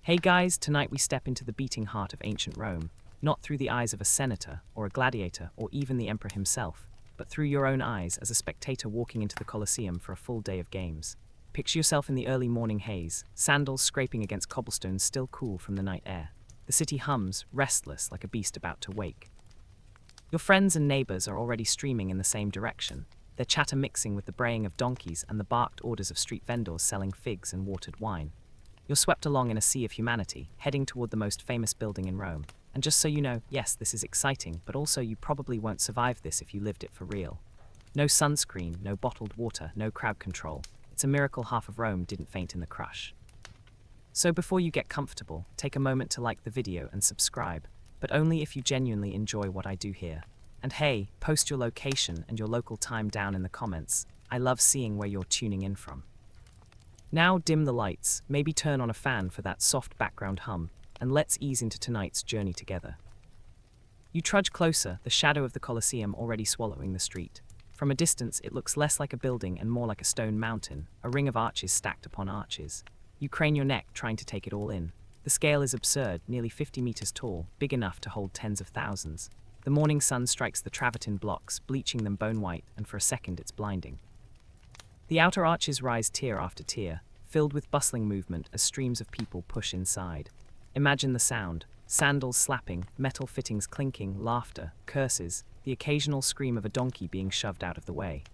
Hey guys, tonight we step into the beating heart of ancient Rome, not through the eyes of a senator or a gladiator or even the emperor himself, but through your own eyes as a spectator walking into the Colosseum for a full day of games. Picture yourself in the early morning haze, sandals scraping against cobblestones still cool from the night air. The city hums, restless like a beast about to wake. Your friends and neighbors are already streaming in the same direction, their chatter mixing with the braying of donkeys and the barked orders of street vendors selling figs and watered wine. You're swept along in a sea of humanity, heading toward the most famous building in Rome. And just so you know, yes, this is exciting, but also you probably won't survive this if you lived it for real. No sunscreen, no bottled water, no crowd control. It's a miracle half of Rome didn't faint in the crush. So before you get comfortable, take a moment to like the video and subscribe, but only if you genuinely enjoy what I do here. And hey, post your location and your local time down in the comments. I love seeing where you're tuning in from. Now dim the lights, maybe turn on a fan for that soft background hum, and let's ease into tonight's journey together. You trudge closer, the shadow of the Colosseum already swallowing the street. From a distance, it looks less like a building and more like a stone mountain, a ring of arches stacked upon arches. You crane your neck, trying to take it all in. The scale is absurd, nearly 50 meters tall, big enough to hold tens of thousands. The morning sun strikes the travertine blocks, bleaching them bone white, and for a second it's blinding. The outer arches rise tier after tier, filled with bustling movement as streams of people push inside. Imagine the sound: sandals slapping, metal fittings clinking, laughter, curses, the occasional scream of a donkey being shoved out of the way.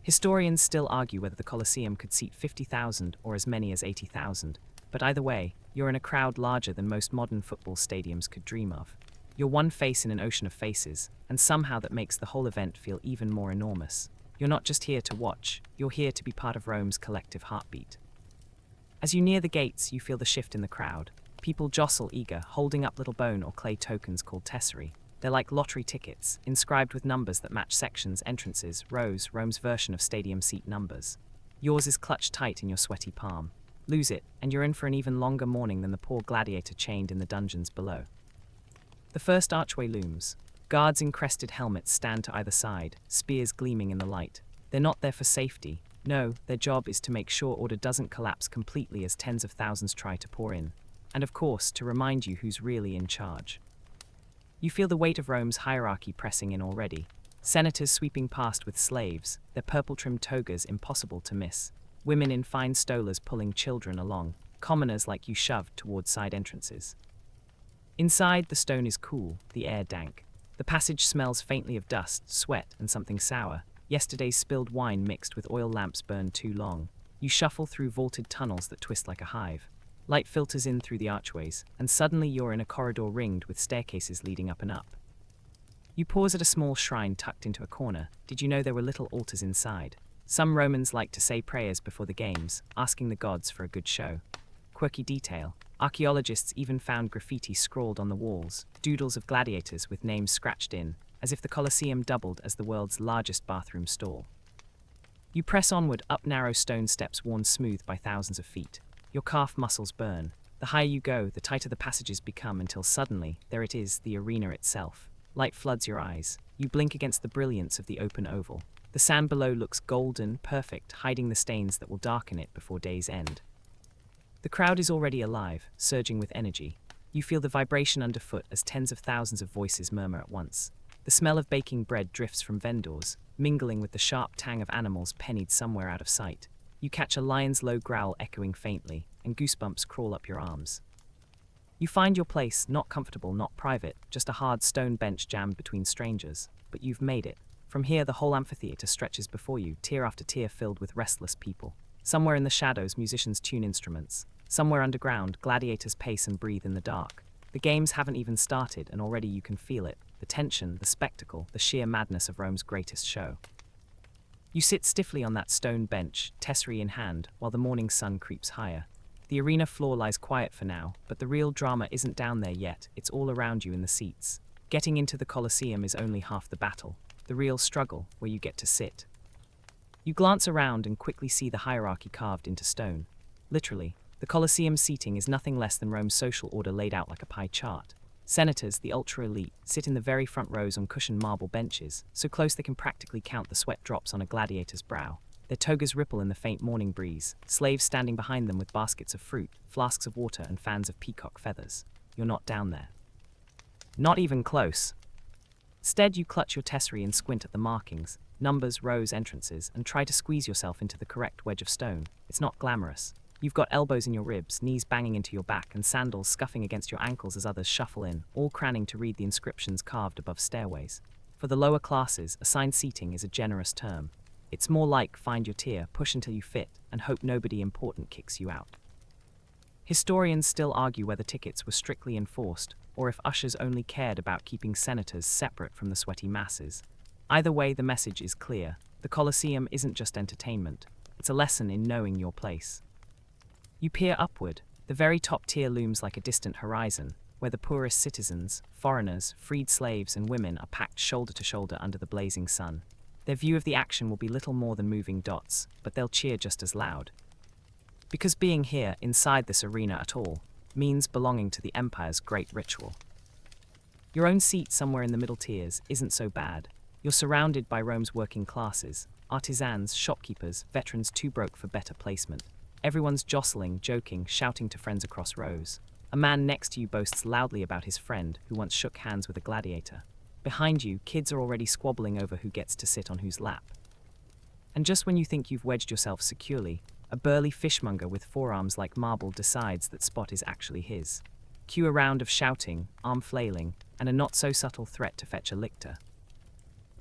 Historians still argue whether the Colosseum could seat 50,000 or as many as 80,000, but either way, you're in a crowd larger than most modern football stadiums could dream of. You're one face in an ocean of faces, and somehow that makes the whole event feel even more enormous. You're not just here to watch, you're here to be part of Rome's collective heartbeat. As you near the gates, you feel the shift in the crowd. People jostle eager, holding up little bone or clay tokens called tesserae. They're like lottery tickets, inscribed with numbers that match sections, entrances, rows, Rome's version of stadium seat numbers. Yours is clutched tight in your sweaty palm. Lose it, and you're in for an even longer morning than the poor gladiator chained in the dungeons below. The first archway looms. Guards in crested helmets stand to either side, spears gleaming in the light. They're not there for safety. No, their job is to make sure order doesn't collapse completely as tens of thousands try to pour in. And of course, to remind you who's really in charge. You feel the weight of Rome's hierarchy pressing in already. Senators sweeping past with slaves, their purple-trimmed togas impossible to miss. Women in fine stolas pulling children along. Commoners like you shoved towards side entrances. Inside, the stone is cool, the air dank. The passage smells faintly of dust, sweat, and something sour. Yesterday's spilled wine mixed with oil lamps burned too long. You shuffle through vaulted tunnels that twist like a hive. Light filters in through the archways, and suddenly you're in a corridor ringed with staircases leading up and up. You pause at a small shrine tucked into a corner. Did you know there were little altars inside? Some Romans liked to say prayers before the games, asking the gods for a good show. Quirky detail. Archaeologists even found graffiti scrawled on the walls, doodles of gladiators with names scratched in, as if the Colosseum doubled as the world's largest bathroom stall. You press onward up narrow stone steps worn smooth by thousands of feet. Your calf muscles burn. The higher you go, the tighter the passages become until suddenly, there it is, the arena itself. Light floods your eyes. You blink against the brilliance of the open oval. The sand below looks golden, perfect, hiding the stains that will darken it before day's end. The crowd is already alive, surging with energy. You feel the vibration underfoot as tens of thousands of voices murmur at once. The smell of baking bread drifts from vendors, mingling with the sharp tang of animals pennied somewhere out of sight. You catch a lion's low growl echoing faintly, and goosebumps crawl up your arms. You find your place, not comfortable, not private, just a hard stone bench jammed between strangers. But you've made it. From here, the whole amphitheater stretches before you, tier after tier filled with restless people. Somewhere in the shadows, musicians tune instruments. Somewhere underground, gladiators pace and breathe in the dark. The games haven't even started, and already you can feel it. The tension, the spectacle, the sheer madness of Rome's greatest show. You sit stiffly on that stone bench, tesserae in hand, while the morning sun creeps higher. The arena floor lies quiet for now, but the real drama isn't down there yet, it's all around you in the seats. Getting into the Colosseum is only half the battle. The real struggle, where you get to sit. You glance around and quickly see the hierarchy carved into stone. Literally, the Colosseum seating is nothing less than Rome's social order laid out like a pie chart. Senators, the ultra-elite, sit in the very front rows on cushioned marble benches, so close they can practically count the sweat drops on a gladiator's brow. Their togas ripple in the faint morning breeze, slaves standing behind them with baskets of fruit, flasks of water, and fans of peacock feathers. You're not down there. Not even close. Instead, you clutch your tesserae and squint at the markings, numbers, rows, entrances, and try to squeeze yourself into the correct wedge of stone. It's not glamorous. You've got elbows in your ribs, knees banging into your back, and sandals scuffing against your ankles as others shuffle in, all craning to read the inscriptions carved above stairways. For the lower classes, assigned seating is a generous term. It's more like find your tier, push until you fit, and hope nobody important kicks you out. Historians still argue whether tickets were strictly enforced, or if ushers only cared about keeping senators separate from the sweaty masses. Either way, the message is clear. The Colosseum isn't just entertainment. It's a lesson in knowing your place. You peer upward. The very top tier looms like a distant horizon, where the poorest citizens, foreigners, freed slaves, and women are packed shoulder to shoulder under the blazing sun. Their view of the action will be little more than moving dots, but they'll cheer just as loud. Because being here, inside this arena at all, means belonging to the Empire's great ritual. Your own seat somewhere in the middle tiers isn't so bad. You're surrounded by Rome's working classes, artisans, shopkeepers, veterans too broke for better placement. Everyone's jostling, joking, shouting to friends across rows. A man next to you boasts loudly about his friend who once shook hands with a gladiator. Behind you, kids are already squabbling over who gets to sit on whose lap. And just when you think you've wedged yourself securely, a burly fishmonger with forearms like marble decides that spot is actually his. Cue a round of shouting, arm flailing, and a not-so-subtle threat to fetch a lictor.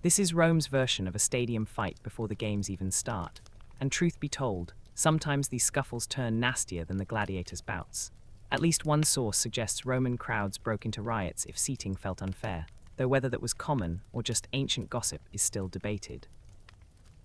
This is Rome's version of a stadium fight before the games even start. And truth be told, sometimes these scuffles turn nastier than the gladiators' bouts. At least one source suggests Roman crowds broke into riots if seating felt unfair, though whether that was common or just ancient gossip is still debated.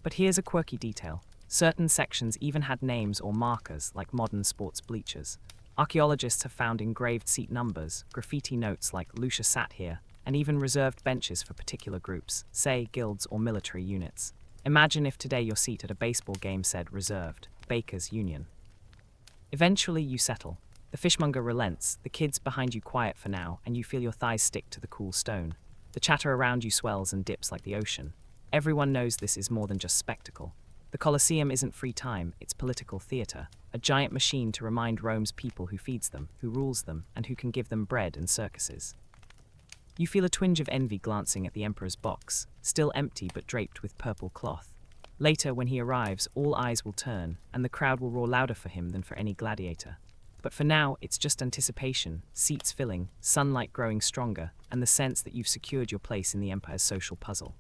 But here's a quirky detail. Certain sections even had names or markers like modern sports bleachers. Archaeologists have found engraved seat numbers, graffiti notes like Lucia sat here, and even reserved benches for particular groups, say guilds or military units. Imagine if today your seat at a baseball game said reserved, Bakers Union. Eventually you settle. The fishmonger relents, the kids behind you quiet for now, and you feel your thighs stick to the cool stone. The chatter around you swells and dips like the ocean. Everyone knows this is more than just spectacle. The Colosseum isn't free time, it's political theatre, a giant machine to remind Rome's people who feeds them, who rules them, and who can give them bread and circuses. You feel a twinge of envy glancing at the emperor's box, still empty but draped with purple cloth. Later, when he arrives, all eyes will turn, and the crowd will roar louder for him than for any gladiator. But for now, it's just anticipation, seats filling, sunlight growing stronger, and the sense that you've secured your place in the empire's social puzzle.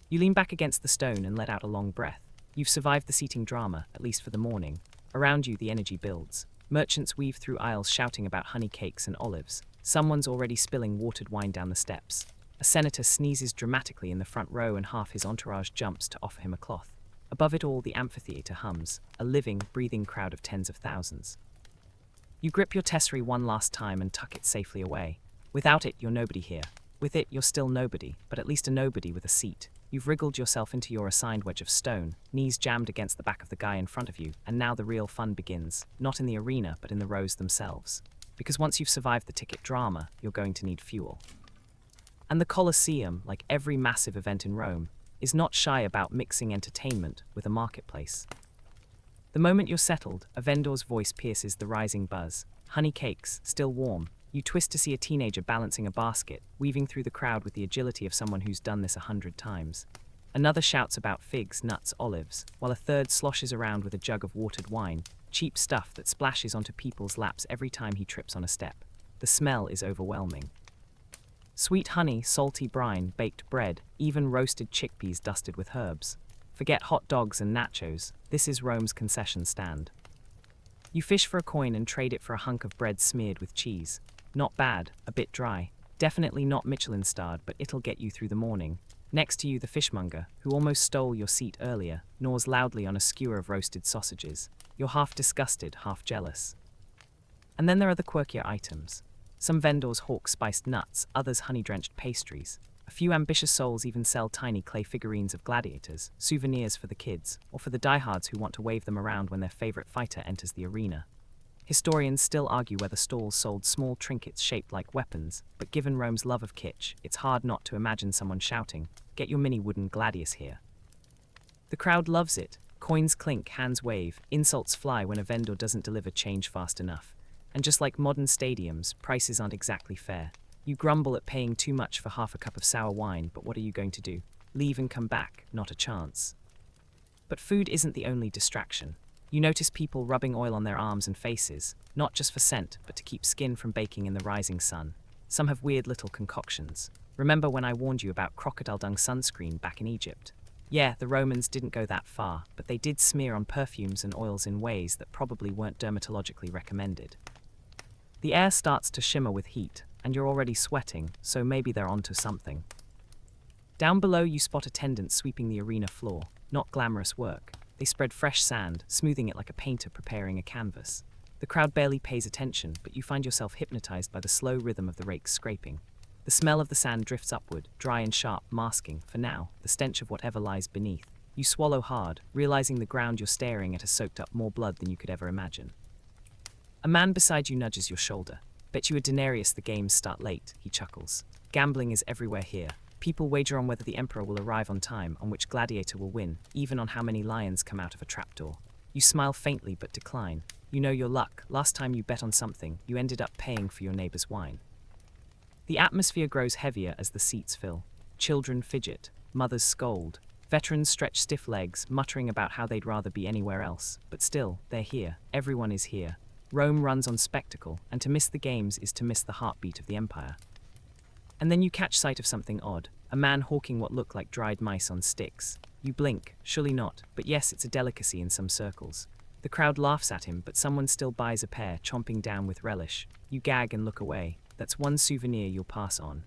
You lean back against the stone and let out a long breath. You've survived the seating drama, at least for the morning. Around you, the energy builds. Merchants weave through aisles shouting about honey cakes and olives. Someone's already spilling watered wine down the steps. A senator sneezes dramatically in the front row and half his entourage jumps to offer him a cloth. Above it all, the amphitheater hums, a living, breathing crowd of tens of thousands. You grip your tesserae one last time and tuck it safely away. Without it, you're nobody here. With it, you're still nobody, but at least a nobody with a seat. You've wriggled yourself into your assigned wedge of stone, knees jammed against the back of the guy in front of you, and now the real fun begins, not in the arena, but in the rows themselves. Because once you've survived the ticket drama, you're going to need fuel. And the Colosseum, like every massive event in Rome, is not shy about mixing entertainment with a marketplace. The moment you're settled, a vendor's voice pierces the rising buzz. Honey cakes, still warm. You twist to see a teenager balancing a basket, weaving through the crowd with the agility of someone who's done this 100 times. Another shouts about figs, nuts, olives, while a third sloshes around with a jug of watered wine, cheap stuff that splashes onto people's laps every time he trips on a step. The smell is overwhelming. Sweet honey, salty brine, baked bread, even roasted chickpeas dusted with herbs. Forget hot dogs and nachos, this is Rome's concession stand. You fish for a coin and trade it for a hunk of bread smeared with cheese. Not bad, a bit dry. Definitely not Michelin-starred, but it'll get you through the morning. Next to you, the fishmonger, who almost stole your seat earlier, gnaws loudly on a skewer of roasted sausages. You're half disgusted, half jealous. And then there are the quirkier items. Some vendors hawk spiced nuts, others honey-drenched pastries. A few ambitious souls even sell tiny clay figurines of gladiators, souvenirs for the kids, or for the diehards who want to wave them around when their favorite fighter enters the arena. Historians still argue whether stalls sold small trinkets shaped like weapons, but given Rome's love of kitsch, it's hard not to imagine someone shouting, "Get your mini wooden gladius here." The crowd loves it. Coins clink, hands wave, insults fly when a vendor doesn't deliver change fast enough. And just like modern stadiums, prices aren't exactly fair. You grumble at paying too much for half a cup of sour wine, but what are you going to do? Leave and come back? Not a chance. But food isn't the only distraction. You notice people rubbing oil on their arms and faces, not just for scent, but to keep skin from baking in the rising sun. Some have weird little concoctions. Remember when I warned you about crocodile dung sunscreen back in Egypt? Yeah, the Romans didn't go that far, but they did smear on perfumes and oils in ways that probably weren't dermatologically recommended. The air starts to shimmer with heat, and you're already sweating, so maybe they're onto something. Down below you spot attendants sweeping the arena floor. Not glamorous work. They spread fresh sand, smoothing it like a painter preparing a canvas. The crowd barely pays attention, but you find yourself hypnotized by the slow rhythm of the rake's scraping. The smell of the sand drifts upward, dry and sharp, masking, for now, the stench of whatever lies beneath. You swallow hard, realizing the ground you're staring at has soaked up more blood than you could ever imagine. A man beside you nudges your shoulder. Bet you a denarius the games start late, he chuckles. Gambling is everywhere here. People wager on whether the emperor will arrive on time, on which gladiator will win, even on how many lions come out of a trapdoor. You smile faintly but decline. You know your luck. Last time you bet on something, you ended up paying for your neighbor's wine. The atmosphere grows heavier as the seats fill. Children fidget, mothers scold. Veterans stretch stiff legs, muttering about how they'd rather be anywhere else. But still, they're here. Everyone is here. Rome runs on spectacle, and to miss the games is to miss the heartbeat of the empire. And then you catch sight of something odd. A man hawking what look like dried mice on sticks. You blink, surely not, but yes, it's a delicacy in some circles. The crowd laughs at him, but someone still buys a pair, chomping down with relish. You gag and look away. That's one souvenir you'll pass on.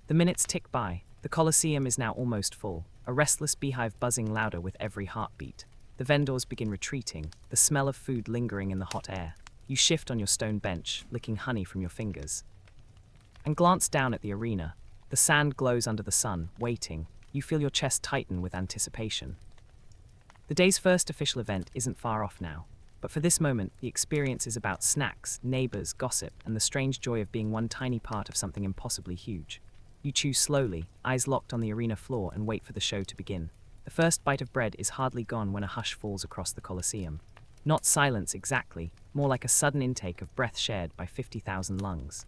The minutes tick by. The Colosseum is now almost full, a restless beehive buzzing louder with every heartbeat. The vendors begin retreating, the smell of food lingering in the hot air. You shift on your stone bench, licking honey from your fingers. And glance down at the arena. The sand glows under the sun, waiting. You feel your chest tighten with anticipation. The day's first official event isn't far off now. But for this moment, the experience is about snacks, neighbors, gossip, and the strange joy of being one tiny part of something impossibly huge. You chew slowly, eyes locked on the arena floor, and wait for the show to begin. The first bite of bread is hardly gone when a hush falls across the Colosseum. Not silence exactly, more like a sudden intake of breath shared by 50,000 lungs.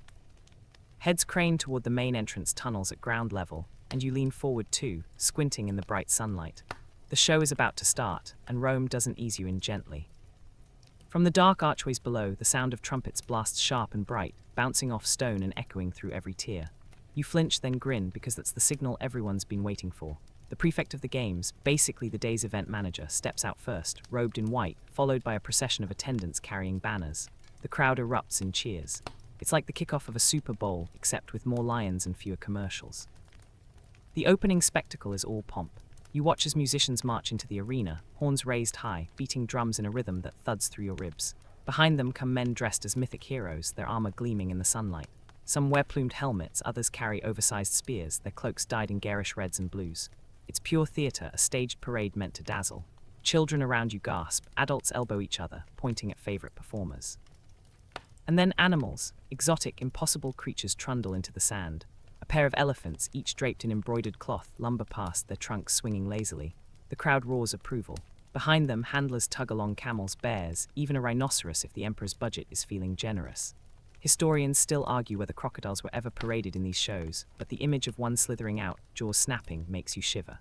Heads crane toward the main entrance tunnels at ground level, and you lean forward too, squinting in the bright sunlight. The show is about to start, and Rome doesn't ease you in gently. From the dark archways below, the sound of trumpets blasts sharp and bright, bouncing off stone and echoing through every tier. You flinch, then grin, because that's the signal everyone's been waiting for. The prefect of the games, basically the day's event manager, steps out first, robed in white, followed by a procession of attendants carrying banners. The crowd erupts in cheers. It's like the kickoff of a Super Bowl, except with more lions and fewer commercials. The opening spectacle is all pomp. You watch as musicians march into the arena, horns raised high, beating drums in a rhythm that thuds through your ribs. Behind them come men dressed as mythic heroes, their armor gleaming in the sunlight. Some wear plumed helmets, others carry oversized spears, their cloaks dyed in garish reds and blues. It's pure theater, a staged parade meant to dazzle. Children around you gasp, adults elbow each other, pointing at favorite performers. And then animals, exotic, impossible creatures trundle into the sand. A pair of elephants, each draped in embroidered cloth, lumber past, their trunks swinging lazily. The crowd roars approval. Behind them, handlers tug along camels, bears, even a rhinoceros if the emperor's budget is feeling generous. Historians still argue whether crocodiles were ever paraded in these shows, but the image of one slithering out, jaws snapping, makes you shiver.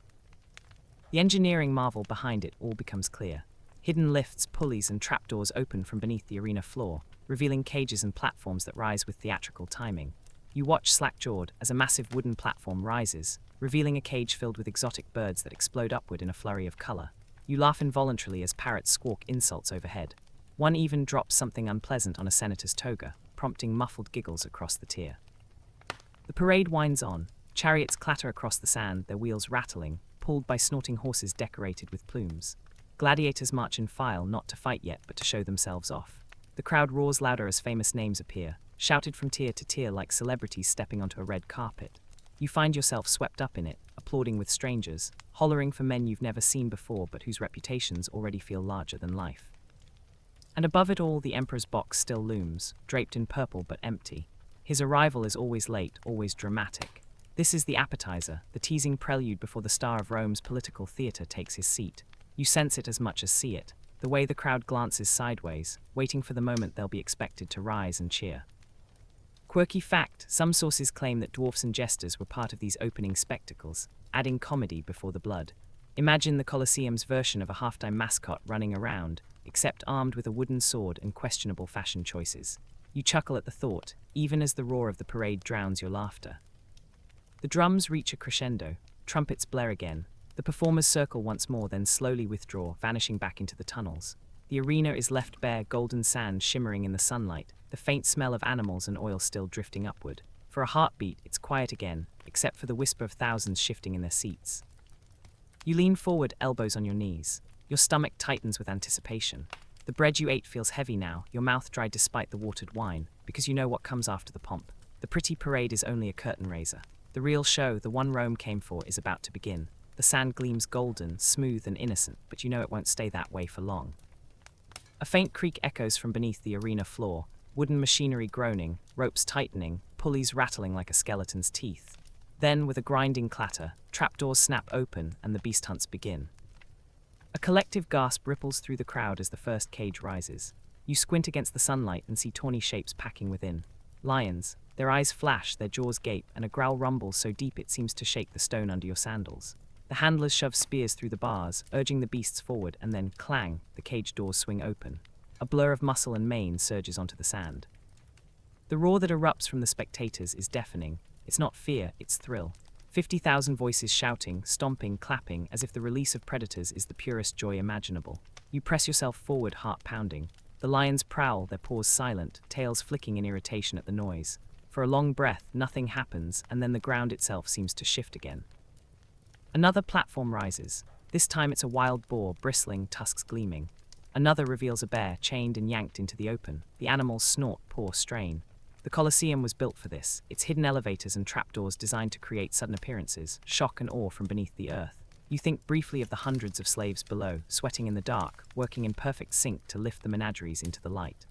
The engineering marvel behind it all becomes clear. Hidden lifts, pulleys, and trapdoors open from beneath the arena floor, revealing cages and platforms that rise with theatrical timing. You watch slack-jawed as a massive wooden platform rises, revealing a cage filled with exotic birds that explode upward in a flurry of color. You laugh involuntarily as parrots squawk insults overhead. One even drops something unpleasant on a senator's toga, prompting muffled giggles across the tier. The parade winds on. Chariots clatter across the sand, their wheels rattling, pulled by snorting horses decorated with plumes. Gladiators march in file, not to fight yet, but to show themselves off. The crowd roars louder as famous names appear, shouted from tier to tier like celebrities stepping onto a red carpet. You find yourself swept up in it, applauding with strangers, hollering for men you've never seen before but whose reputations already feel larger than life. And above it all, the emperor's box still looms, draped in purple but empty. His arrival is always late, always dramatic. This is the appetizer, the teasing prelude before the star of Rome's political theatre takes his seat. You sense it as much as see it, the way the crowd glances sideways, waiting for the moment they'll be expected to rise and cheer. Quirky fact, some sources claim that dwarfs and jesters were part of these opening spectacles, adding comedy before the blood. Imagine the Colosseum's version of a halftime mascot running around, except armed with a wooden sword and questionable fashion choices. You chuckle at the thought, even as the roar of the parade drowns your laughter. The drums reach a crescendo, trumpets blare again. The performers circle once more, then slowly withdraw, vanishing back into the tunnels. The arena is left bare, golden sand shimmering in the sunlight, the faint smell of animals and oil still drifting upward. For a heartbeat, it's quiet again, except for the whisper of thousands shifting in their seats. You lean forward, elbows on your knees. Your stomach tightens with anticipation. The bread you ate feels heavy now, your mouth dry despite the watered wine, because you know what comes after the pomp. The pretty parade is only a curtain raiser. The real show, the one Rome came for, is about to begin. The sand gleams golden, smooth and innocent, but you know it won't stay that way for long. A faint creak echoes from beneath the arena floor, wooden machinery groaning, ropes tightening, pulleys rattling like a skeleton's teeth. Then, with a grinding clatter, trapdoors snap open and the beast hunts begin. A collective gasp ripples through the crowd as the first cage rises. You squint against the sunlight and see tawny shapes packing within. Lions, their eyes flash, their jaws gape, and a growl rumbles so deep it seems to shake the stone under your sandals. The handlers shove spears through the bars, urging the beasts forward, and then, clang, the cage doors swing open. A blur of muscle and mane surges onto the sand. The roar that erupts from the spectators is deafening. It's not fear, it's thrill. 50,000 voices shouting, stomping, clapping, as if the release of predators is the purest joy imaginable. You press yourself forward, heart pounding. The lions prowl, their paws silent, tails flicking in irritation at the noise. For a long breath, nothing happens, and then the ground itself seems to shift again. Another platform rises. This time it's a wild boar, bristling, tusks gleaming. Another reveals a bear, chained and yanked into the open. The animals snort, paw, strain. The Colosseum was built for this, its hidden elevators and trapdoors designed to create sudden appearances, shock and awe from beneath the earth. You think briefly of the hundreds of slaves below, sweating in the dark, working in perfect sync to lift the menageries into the light.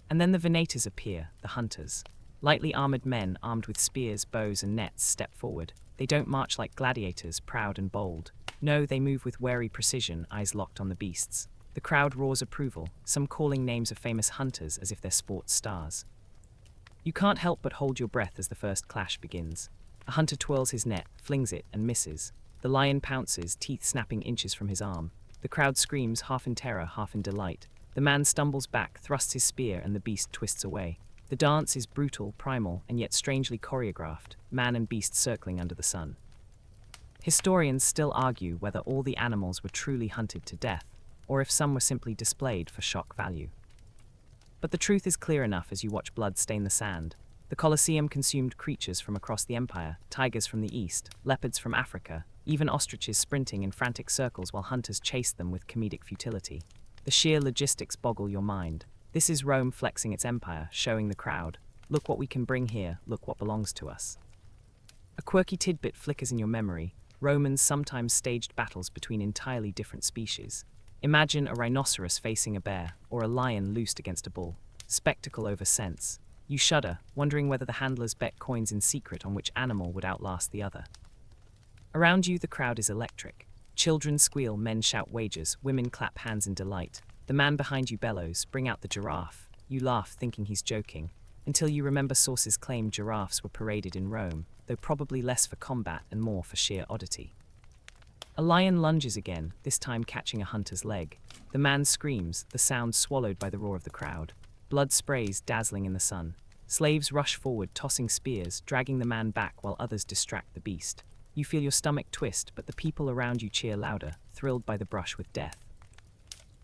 And then the venators appear, the hunters. Lightly armored men, armed with spears, bows and nets, step forward. They don't march like gladiators, proud and bold. No, they move with wary precision, eyes locked on the beasts. The crowd roars approval, some calling names of famous hunters as if they're sports stars. You can't help but hold your breath as the first clash begins. A hunter twirls his net, flings it, and misses. The lion pounces, teeth snapping inches from his arm. The crowd screams, half in terror, half in delight. The man stumbles back, thrusts his spear, and the beast twists away. The dance is brutal, primal, and yet strangely choreographed, man and beast circling under the sun. Historians still argue whether all the animals were truly hunted to death, or if some were simply displayed for shock value. But the truth is clear enough as you watch blood stain the sand. The Colosseum consumed creatures from across the empire, tigers from the east, leopards from Africa, even ostriches sprinting in frantic circles while hunters chased them with comedic futility. The sheer logistics boggle your mind. This is Rome flexing its empire, showing the crowd, look what we can bring here, look what belongs to us. A quirky tidbit flickers in your memory. Romans sometimes staged battles between entirely different species. Imagine a rhinoceros facing a bear, or a lion loosed against a bull. Spectacle over sense. You shudder, wondering whether the handlers bet coins in secret on which animal would outlast the other. Around you, the crowd is electric. Children squeal, men shout wagers, women clap hands in delight. The man behind you bellows, bring out the giraffe. You laugh, thinking he's joking, until you remember sources claim giraffes were paraded in Rome, though probably less for combat and more for sheer oddity. A lion lunges again, this time catching a hunter's leg. The man screams, the sound swallowed by the roar of the crowd. Blood sprays, dazzling in the sun. Slaves rush forward, tossing spears, dragging the man back while others distract the beast. You feel your stomach twist, but the people around you cheer louder, thrilled by the brush with death.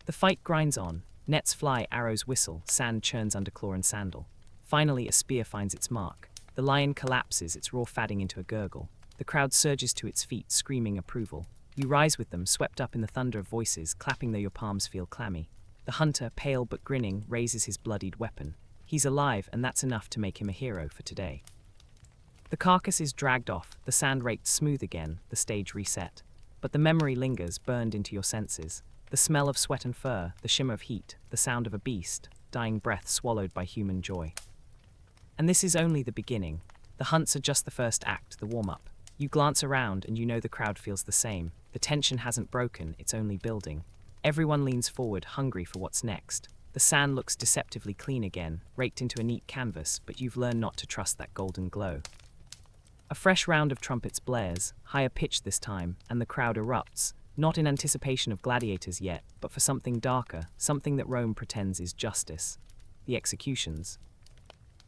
The fight grinds on. Nets fly, arrows whistle, sand churns under claw and sandal. Finally, a spear finds its mark. The lion collapses, its roar fading into a gurgle. The crowd surges to its feet, screaming approval. You rise with them, swept up in the thunder of voices, clapping though your palms feel clammy. The hunter, pale but grinning, raises his bloodied weapon. He's alive, and that's enough to make him a hero for today. The carcass is dragged off, the sand raked smooth again, the stage reset. But the memory lingers, burned into your senses. The smell of sweat and fur, the shimmer of heat, the sound of a beast, dying breath swallowed by human joy. And this is only the beginning. The hunts are just the first act, the warm-up. You glance around and you know the crowd feels the same. The tension hasn't broken, it's only building. Everyone leans forward, hungry for what's next. The sand looks deceptively clean again, raked into a neat canvas, but you've learned not to trust that golden glow. A fresh round of trumpets blares, higher pitched this time, and the crowd erupts, not in anticipation of gladiators yet, but for something darker, something that Rome pretends is justice. The executions.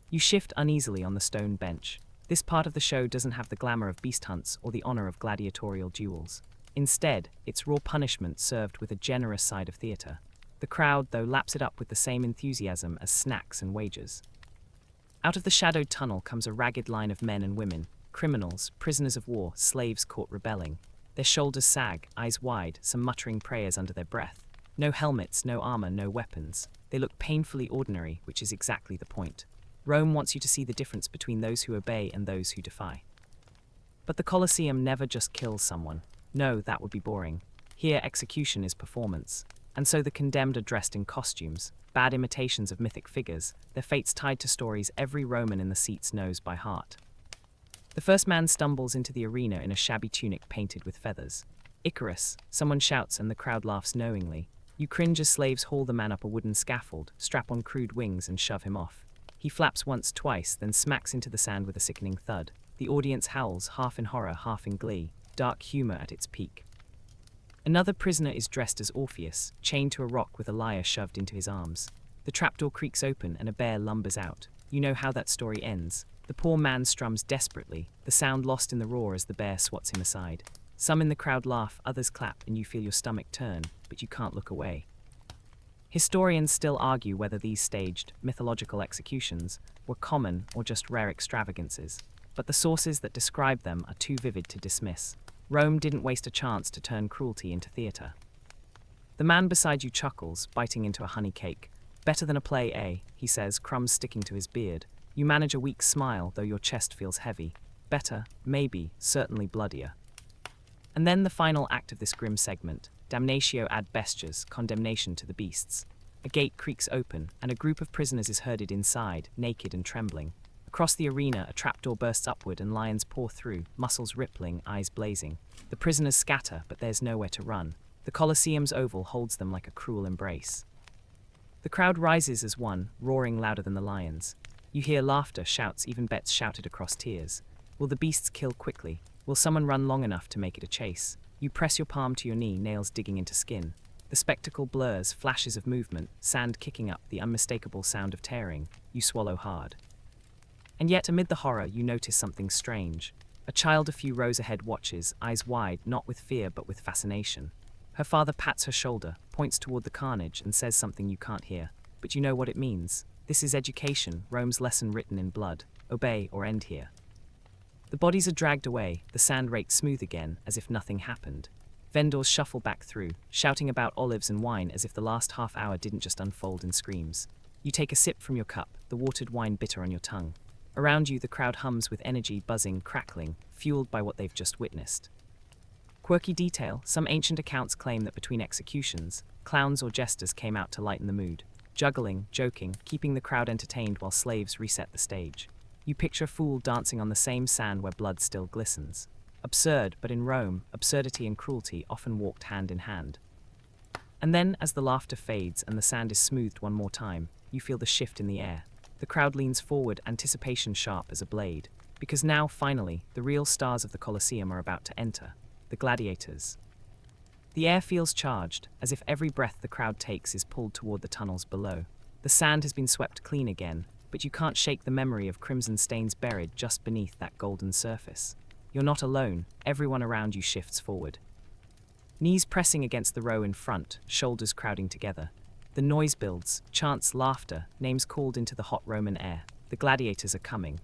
You shift uneasily on the stone bench. This part of the show doesn't have the glamour of beast hunts or the honor of gladiatorial duels. Instead, it's raw punishment served with a generous side of theater. The crowd, though, laps it up with the same enthusiasm as snacks and wagers. Out of the shadowed tunnel comes a ragged line of men and women, criminals, prisoners of war, slaves caught rebelling. Their shoulders sag, eyes wide, some muttering prayers under their breath. No helmets, no armor, no weapons. They look painfully ordinary, which is exactly the point. Rome wants you to see the difference between those who obey and those who defy. But the Colosseum never just kills someone. No, that would be boring. Here, execution is performance. And so the condemned are dressed in costumes, bad imitations of mythic figures, their fates tied to stories every Roman in the seats knows by heart. The first man stumbles into the arena in a shabby tunic painted with feathers. Icarus, someone shouts and the crowd laughs knowingly. You cringe as slaves haul the man up a wooden scaffold, strap on crude wings and shove him off. He flaps once, twice, then smacks into the sand with a sickening thud. The audience howls, half in horror, half in glee, dark humor at its peak. Another prisoner is dressed as Orpheus, chained to a rock with a lyre shoved into his arms. The trapdoor creaks open and a bear lumbers out. You know how that story ends. The poor man strums desperately, the sound lost in the roar as the bear swats him aside. Some in the crowd laugh, others clap, and you feel your stomach turn, but you can't look away. Historians still argue whether these staged, mythological executions were common or just rare extravagances, but the sources that describe them are too vivid to dismiss. Rome didn't waste a chance to turn cruelty into theater. The man beside you chuckles, biting into a honey cake. Better than a play, eh? He says, crumbs sticking to his beard. You manage a weak smile, though your chest feels heavy. Better, maybe, certainly bloodier. And then the final act of this grim segment, damnatio ad bestias, condemnation to the beasts. A gate creaks open, and a group of prisoners is herded inside, naked and trembling. Across the arena, a trapdoor bursts upward and lions pour through, muscles rippling, eyes blazing. The prisoners scatter, but there's nowhere to run. The Colosseum's oval holds them like a cruel embrace. The crowd rises as one, roaring louder than the lions. You hear laughter, shouts, even bets shouted across tears. Will the beasts kill quickly? Will someone run long enough to make it a chase? You press your palm to your knee, nails digging into skin. The spectacle blurs, flashes of movement, sand kicking up, the unmistakable sound of tearing. You swallow hard. And yet, amid the horror, you notice something strange. A child a few rows ahead watches, eyes wide, not with fear but with fascination. Her father pats her shoulder, points toward the carnage, and says something you can't hear. But you know what it means. This is education, Rome's lesson written in blood. Obey or end here. The bodies are dragged away, the sand raked smooth again, as if nothing happened. Vendors shuffle back through, shouting about olives and wine as if the last half hour didn't just unfold in screams. You take a sip from your cup, the watered wine bitter on your tongue. Around you, the crowd hums with energy, buzzing, crackling, fueled by what they've just witnessed. Quirky detail, some ancient accounts claim that between executions, clowns or jesters came out to lighten the mood, juggling, joking, keeping the crowd entertained while slaves reset the stage. You picture a fool dancing on the same sand where blood still glistens. Absurd, but in Rome, absurdity and cruelty often walked hand in hand. And then, as the laughter fades and the sand is smoothed one more time, you feel the shift in the air. The crowd leans forward, anticipation sharp as a blade, because now, finally, the real stars of the Colosseum are about to enter, the gladiators. The air feels charged, as if every breath the crowd takes is pulled toward the tunnels below. The sand has been swept clean again, but you can't shake the memory of crimson stains buried just beneath that golden surface. You're not alone, everyone around you shifts forward. Knees pressing against the row in front, shoulders crowding together. The noise builds, chants, laughter, names called into the hot Roman air. The gladiators are coming.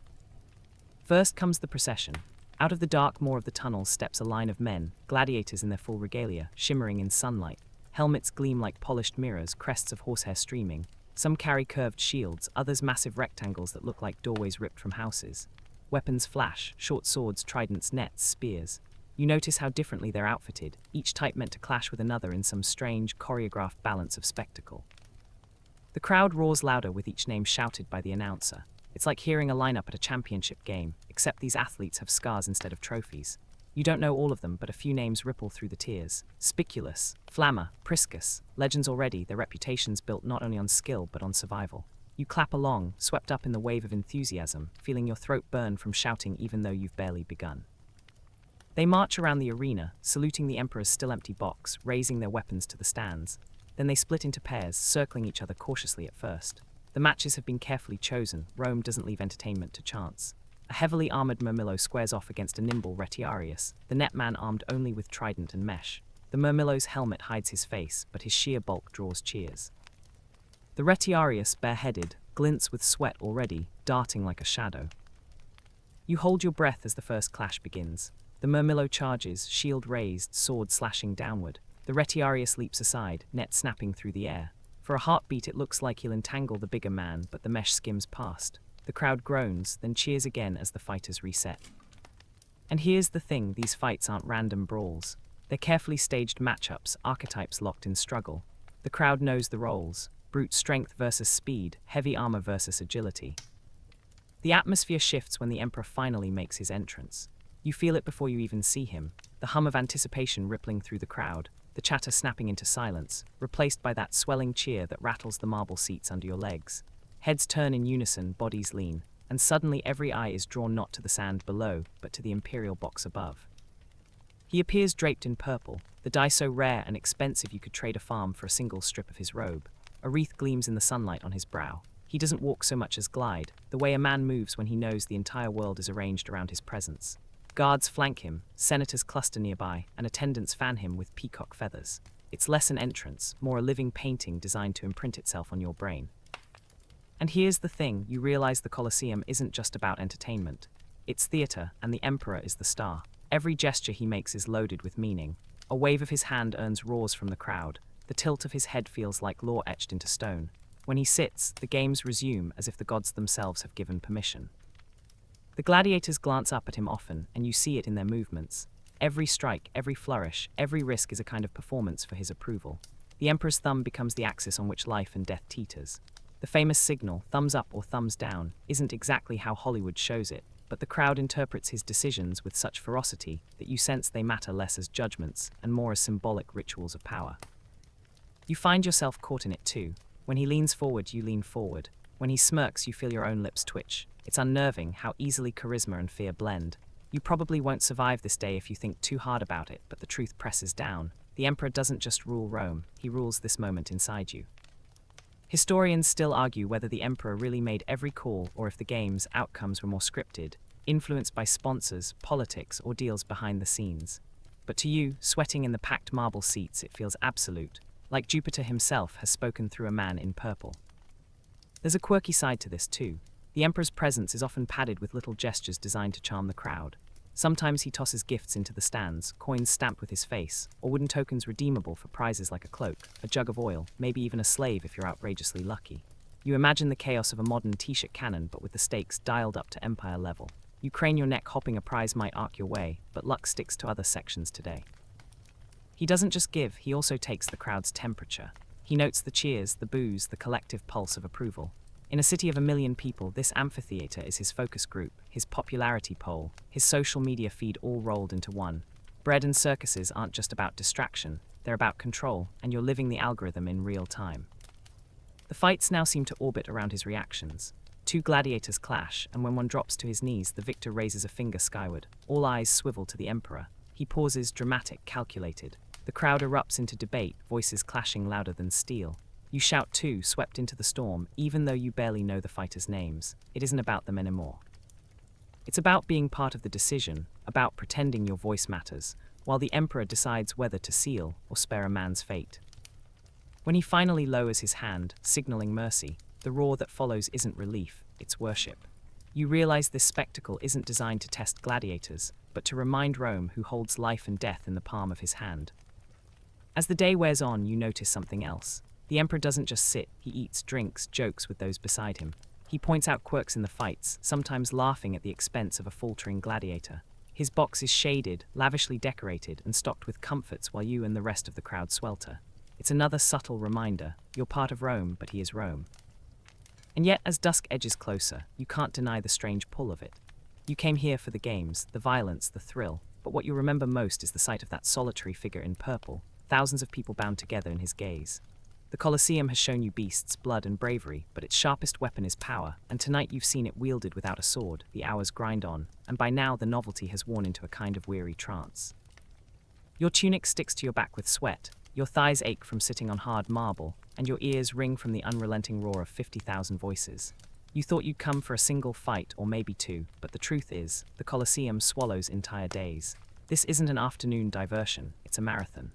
First comes the procession. Out of the dark maw of the tunnels steps a line of men, gladiators in their full regalia, shimmering in sunlight. Helmets gleam like polished mirrors, crests of horsehair streaming. Some carry curved shields, others massive rectangles that look like doorways ripped from houses. Weapons flash, short swords, tridents, nets, spears. You notice how differently they're outfitted, each type meant to clash with another in some strange, choreographed balance of spectacle. The crowd roars louder with each name shouted by the announcer. It's like hearing a lineup at a championship game, except these athletes have scars instead of trophies. You don't know all of them, but a few names ripple through the tiers. Spiculus, Flamma, Priscus, legends already, their reputations built not only on skill but on survival. You clap along, swept up in the wave of enthusiasm, feeling your throat burn from shouting even though you've barely begun. They march around the arena, saluting the Emperor's still empty box, raising their weapons to the stands. Then they split into pairs, circling each other cautiously at first. The matches have been carefully chosen. Rome doesn't leave entertainment to chance. A heavily armored Murmillo squares off against a nimble Retiarius, the netman armed only with trident and mesh. The Murmillo's helmet hides his face, but his sheer bulk draws cheers. The Retiarius, bareheaded, glints with sweat already, darting like a shadow. You hold your breath as the first clash begins. The Murmillo charges, shield raised, sword slashing downward. The Retiarius leaps aside, net snapping through the air. For a heartbeat it looks like he'll entangle the bigger man, but the mesh skims past. The crowd groans, then cheers again as the fighters reset. And here's the thing, these fights aren't random brawls. They're carefully staged matchups, archetypes locked in struggle. The crowd knows the roles. Brute strength versus speed, heavy armor versus agility. The atmosphere shifts when the Emperor finally makes his entrance. You feel it before you even see him, the hum of anticipation rippling through the crowd, the chatter snapping into silence, replaced by that swelling cheer that rattles the marble seats under your legs. Heads turn in unison, bodies lean, and suddenly every eye is drawn not to the sand below, but to the imperial box above. He appears draped in purple, the dye so rare and expensive you could trade a farm for a single strip of his robe. A wreath gleams in the sunlight on his brow. He doesn't walk so much as glide, the way a man moves when he knows the entire world is arranged around his presence. Guards flank him, senators cluster nearby, and attendants fan him with peacock feathers. It's less an entrance, more a living painting designed to imprint itself on your brain. And here's the thing, you realize the Colosseum isn't just about entertainment. It's theater, and the Emperor is the star. Every gesture he makes is loaded with meaning. A wave of his hand earns roars from the crowd. The tilt of his head feels like law etched into stone. When he sits, the games resume as if the gods themselves have given permission. The gladiators glance up at him often, and you see it in their movements. Every strike, every flourish, every risk is a kind of performance for his approval. The Emperor's thumb becomes the axis on which life and death teeters. The famous signal, thumbs up or thumbs down, isn't exactly how Hollywood shows it, but the crowd interprets his decisions with such ferocity that you sense they matter less as judgments and more as symbolic rituals of power. You find yourself caught in it too. When he leans forward, you lean forward. When he smirks, you feel your own lips twitch. It's unnerving how easily charisma and fear blend. You probably won't survive this day if you think too hard about it, but the truth presses down. The Emperor doesn't just rule Rome, he rules this moment inside you. Historians still argue whether the Emperor really made every call or if the game's outcomes were more scripted, influenced by sponsors, politics, or deals behind the scenes. But to you, sweating in the packed marble seats, it feels absolute, like Jupiter himself has spoken through a man in purple. There's a quirky side to this too. The Emperor's presence is often padded with little gestures designed to charm the crowd. Sometimes he tosses gifts into the stands, coins stamped with his face, or wooden tokens redeemable for prizes like a cloak, a jug of oil, maybe even a slave if you're outrageously lucky. You imagine the chaos of a modern T-shirt cannon, but with the stakes dialed up to empire level. You crane your neck hoping a prize might arc your way, but luck sticks to other sections today. He doesn't just give, he also takes the crowd's temperature. He notes the cheers, the boos, the collective pulse of approval. In a city of 1 million people, this amphitheater is his focus group, his popularity poll, his social media feed all rolled into one. Bread and circuses aren't just about distraction, they're about control, and you're living the algorithm in real time. The fights now seem to orbit around his reactions. Two gladiators clash, and when one drops to his knees, the victor raises a finger skyward. All eyes swivel to the Emperor. He pauses, dramatic, calculated. The crowd erupts into debate, voices clashing louder than steel. You shout too, swept into the storm, even though you barely know the fighters' names. It isn't about them anymore. It's about being part of the decision, about pretending your voice matters, while the Emperor decides whether to seal or spare a man's fate. When he finally lowers his hand, signaling mercy, the roar that follows isn't relief, it's worship. You realize this spectacle isn't designed to test gladiators, but to remind Rome who holds life and death in the palm of his hand. As the day wears on, you notice something else. The Emperor doesn't just sit, he eats, drinks, jokes with those beside him. He points out quirks in the fights, sometimes laughing at the expense of a faltering gladiator. His box is shaded, lavishly decorated, and stocked with comforts while you and the rest of the crowd swelter. It's another subtle reminder, you're part of Rome, but he is Rome. And yet, as dusk edges closer, you can't deny the strange pull of it. You came here for the games, the violence, the thrill, but what you remember most is the sight of that solitary figure in purple, thousands of people bound together in his gaze. The Colosseum has shown you beasts, blood, and bravery, but its sharpest weapon is power, and tonight you've seen it wielded without a sword. The hours grind on, and by now the novelty has worn into a kind of weary trance. Your tunic sticks to your back with sweat, your thighs ache from sitting on hard marble, and your ears ring from the unrelenting roar of 50,000 voices. You thought you'd come for a single fight, or maybe two, but the truth is, the Colosseum swallows entire days. This isn't an afternoon diversion, it's a marathon.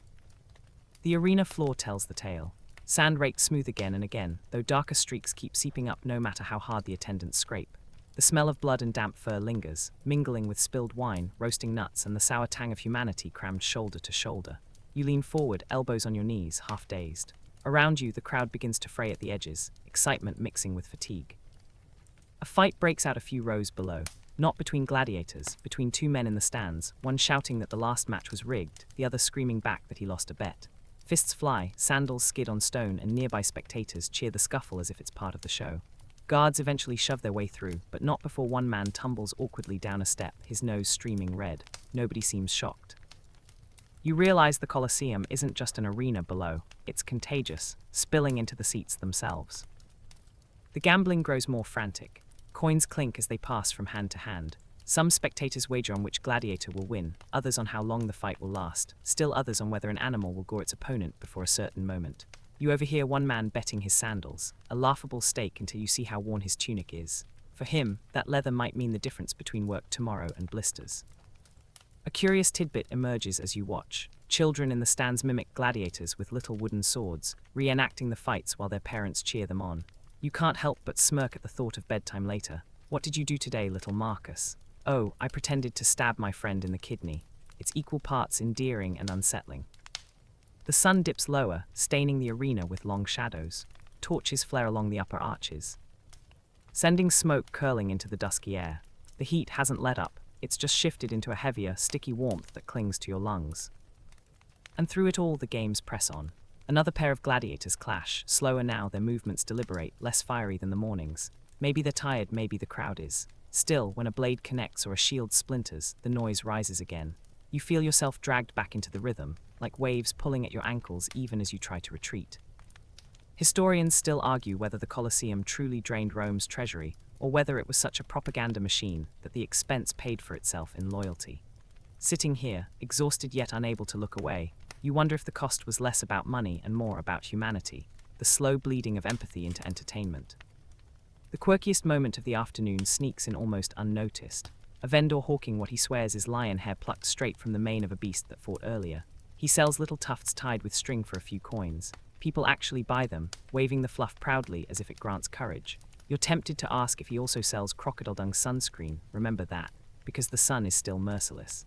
The arena floor tells the tale. Sand raked smooth again and again, though darker streaks keep seeping up no matter how hard the attendants scrape. The smell of blood and damp fur lingers, mingling with spilled wine, roasting nuts, and the sour tang of humanity crammed shoulder to shoulder. You lean forward, elbows on your knees, half dazed. Around you, the crowd begins to fray at the edges, excitement mixing with fatigue. A fight breaks out a few rows below, not between gladiators, between two men in the stands, one shouting that the last match was rigged, the other screaming back that he lost a bet. Fists fly, sandals skid on stone, and nearby spectators cheer the scuffle as if it's part of the show. Guards eventually shove their way through, but not before one man tumbles awkwardly down a step, his nose streaming red. Nobody seems shocked. You realize the Colosseum isn't just an arena below, it's contagious, spilling into the seats themselves. The gambling grows more frantic. Coins clink as they pass from hand to hand. Some spectators wager on which gladiator will win, others on how long the fight will last, still others on whether an animal will gore its opponent before a certain moment. You overhear one man betting his sandals, a laughable stake until you see how worn his tunic is. For him, that leather might mean the difference between work tomorrow and blisters. A curious tidbit emerges as you watch. Children in the stands mimic gladiators with little wooden swords, reenacting the fights while their parents cheer them on. You can't help but smirk at the thought of bedtime later. What did you do today, little Marcus? Oh, I pretended to stab my friend in the kidney. It's equal parts endearing and unsettling. The sun dips lower, staining the arena with long shadows. Torches flare along the upper arches, sending smoke curling into the dusky air. The heat hasn't let up, it's just shifted into a heavier, sticky warmth that clings to your lungs. And through it all, the games press on. Another pair of gladiators clash, slower now, their movements deliberate, less fiery than the mornings. Maybe they're tired, maybe the crowd is. Still, when a blade connects or a shield splinters, the noise rises again. You feel yourself dragged back into the rhythm, like waves pulling at your ankles even as you try to retreat. Historians still argue whether the Colosseum truly drained Rome's treasury, or whether it was such a propaganda machine that the expense paid for itself in loyalty. Sitting here, exhausted yet unable to look away, you wonder if the cost was less about money and more about humanity, the slow bleeding of empathy into entertainment. The quirkiest moment of the afternoon sneaks in almost unnoticed. A vendor hawking what he swears is lion hair plucked straight from the mane of a beast that fought earlier. He sells little tufts tied with string for a few coins. People actually buy them, waving the fluff proudly as if it grants courage. You're tempted to ask if he also sells crocodile dung sunscreen, remember that, because the sun is still merciless.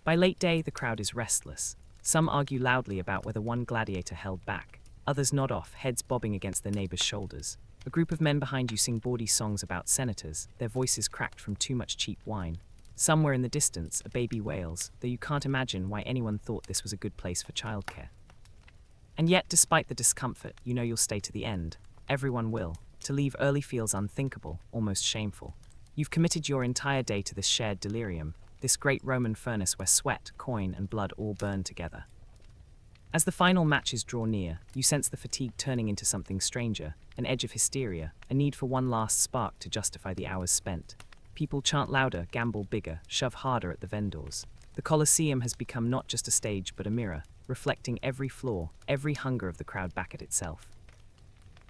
By late day, the crowd is restless. Some argue loudly about whether one gladiator held back. Others nod off, heads bobbing against their neighbors' shoulders. A group of men behind you sing bawdy songs about senators, their voices cracked from too much cheap wine. Somewhere in the distance, a baby wails, though you can't imagine why anyone thought this was a good place for childcare. And yet, despite the discomfort, you know you'll stay to the end. Everyone will. To leave early feels unthinkable, almost shameful. You've committed your entire day to this shared delirium, this great Roman furnace where sweat, coin, and blood all burn together. As the final matches draw near, you sense the fatigue turning into something stranger, an edge of hysteria, a need for one last spark to justify the hours spent. People chant louder, gamble bigger, shove harder at the vendors. The Colosseum has become not just a stage but a mirror, reflecting every flaw, every hunger of the crowd back at itself.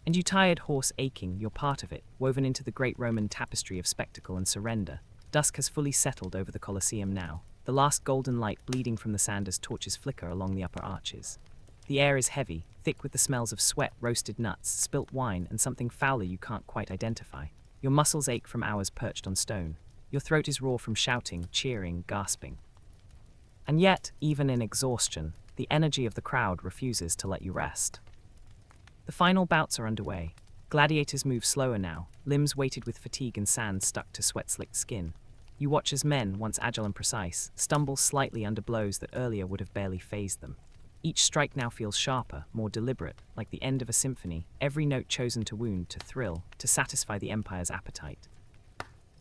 And you tired horse aching, you're part of it, woven into the great Roman tapestry of spectacle and surrender. Dusk has fully settled over the Colosseum now, the last golden light bleeding from the sand as torches flicker along the upper arches. The air is heavy, thick with the smells of sweat, roasted nuts, spilt wine, and something fouler you can't quite identify. Your muscles ache from hours perched on stone. Your throat is raw from shouting, cheering, gasping. And yet, even in exhaustion, the energy of the crowd refuses to let you rest. The final bouts are underway. Gladiators move slower now, limbs weighted with fatigue and sand stuck to sweat-slicked skin. You watch as men, once agile and precise, stumble slightly under blows that earlier would have barely fazed them. Each strike now feels sharper, more deliberate, like the end of a symphony, every note chosen to wound, to thrill, to satisfy the Empire's appetite.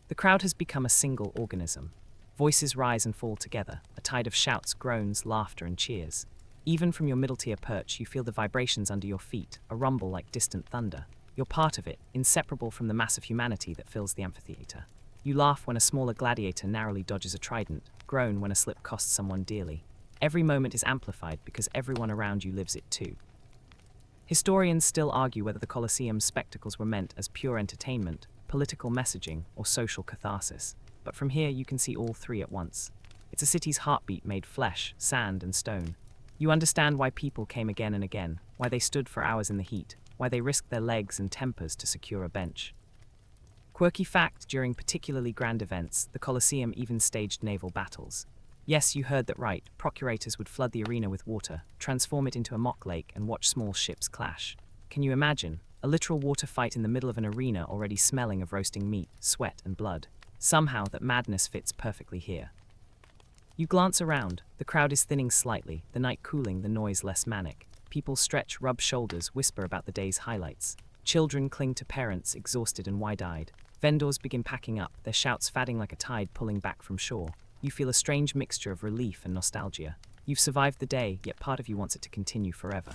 The crowd has become a single organism. Voices rise and fall together, a tide of shouts, groans, laughter, and cheers. Even from your middle-tier perch, you feel the vibrations under your feet, a rumble like distant thunder. You're part of it, inseparable from the mass of humanity that fills the amphitheater. You laugh when a smaller gladiator narrowly dodges a trident, groan when a slip costs someone dearly. Every moment is amplified because everyone around you lives it too. Historians still argue whether the Colosseum's spectacles were meant as pure entertainment, political messaging, or social catharsis. But from here you can see all three at once. It's a city's heartbeat made flesh, sand, and stone. You understand why people came again and again, why they stood for hours in the heat, why they risked their legs and tempers to secure a bench. Quirky fact, during particularly grand events, the Colosseum even staged naval battles. Yes, you heard that right, procurators would flood the arena with water, transform it into a mock lake, and watch small ships clash. Can you imagine? A literal water fight in the middle of an arena already smelling of roasting meat, sweat, and blood. Somehow that madness fits perfectly here. You glance around, the crowd is thinning slightly, the night cooling, the noise less manic. People stretch, rub shoulders, whisper about the day's highlights. Children cling to parents, exhausted and wide-eyed. Vendors begin packing up, their shouts fadding like a tide pulling back from shore. You feel a strange mixture of relief and nostalgia. You've survived the day, yet part of you wants it to continue forever.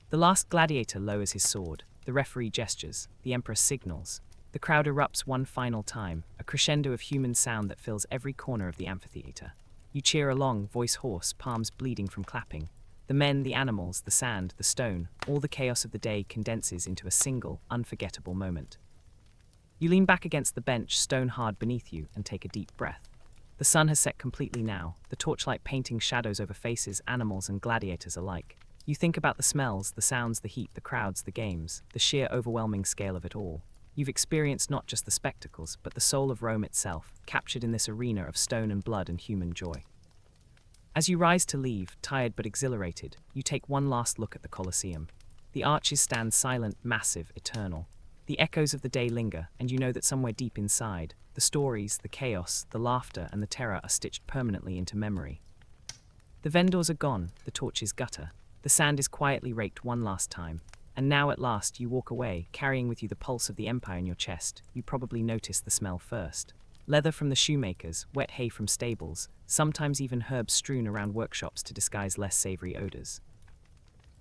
The last gladiator lowers his sword. The referee gestures. The emperor signals. The crowd erupts one final time, a crescendo of human sound that fills every corner of the amphitheater. You cheer along, voice hoarse, palms bleeding from clapping. The men, the animals, the sand, the stone, all the chaos of the day condenses into a single, unforgettable moment. You lean back against the bench, stone hard beneath you, and take a deep breath. The sun has set completely now, the torchlight painting shadows over faces, animals, and gladiators alike. You think about the smells, the sounds, the heat, the crowds, the games, the sheer overwhelming scale of it all. You've experienced not just the spectacles, but the soul of Rome itself, captured in this arena of stone and blood and human joy. As you rise to leave, tired but exhilarated, you take one last look at the Colosseum. The arches stand silent, massive, eternal. The echoes of the day linger, and you know that somewhere deep inside, the stories, the chaos, the laughter, and the terror are stitched permanently into memory. The vendors are gone, the torches gutter. The sand is quietly raked one last time. And now at last you walk away, carrying with you the pulse of the empire in your chest. You probably notice the smell first. Leather from the shoemakers, wet hay from stables, sometimes even herbs strewn around workshops to disguise less savory odors.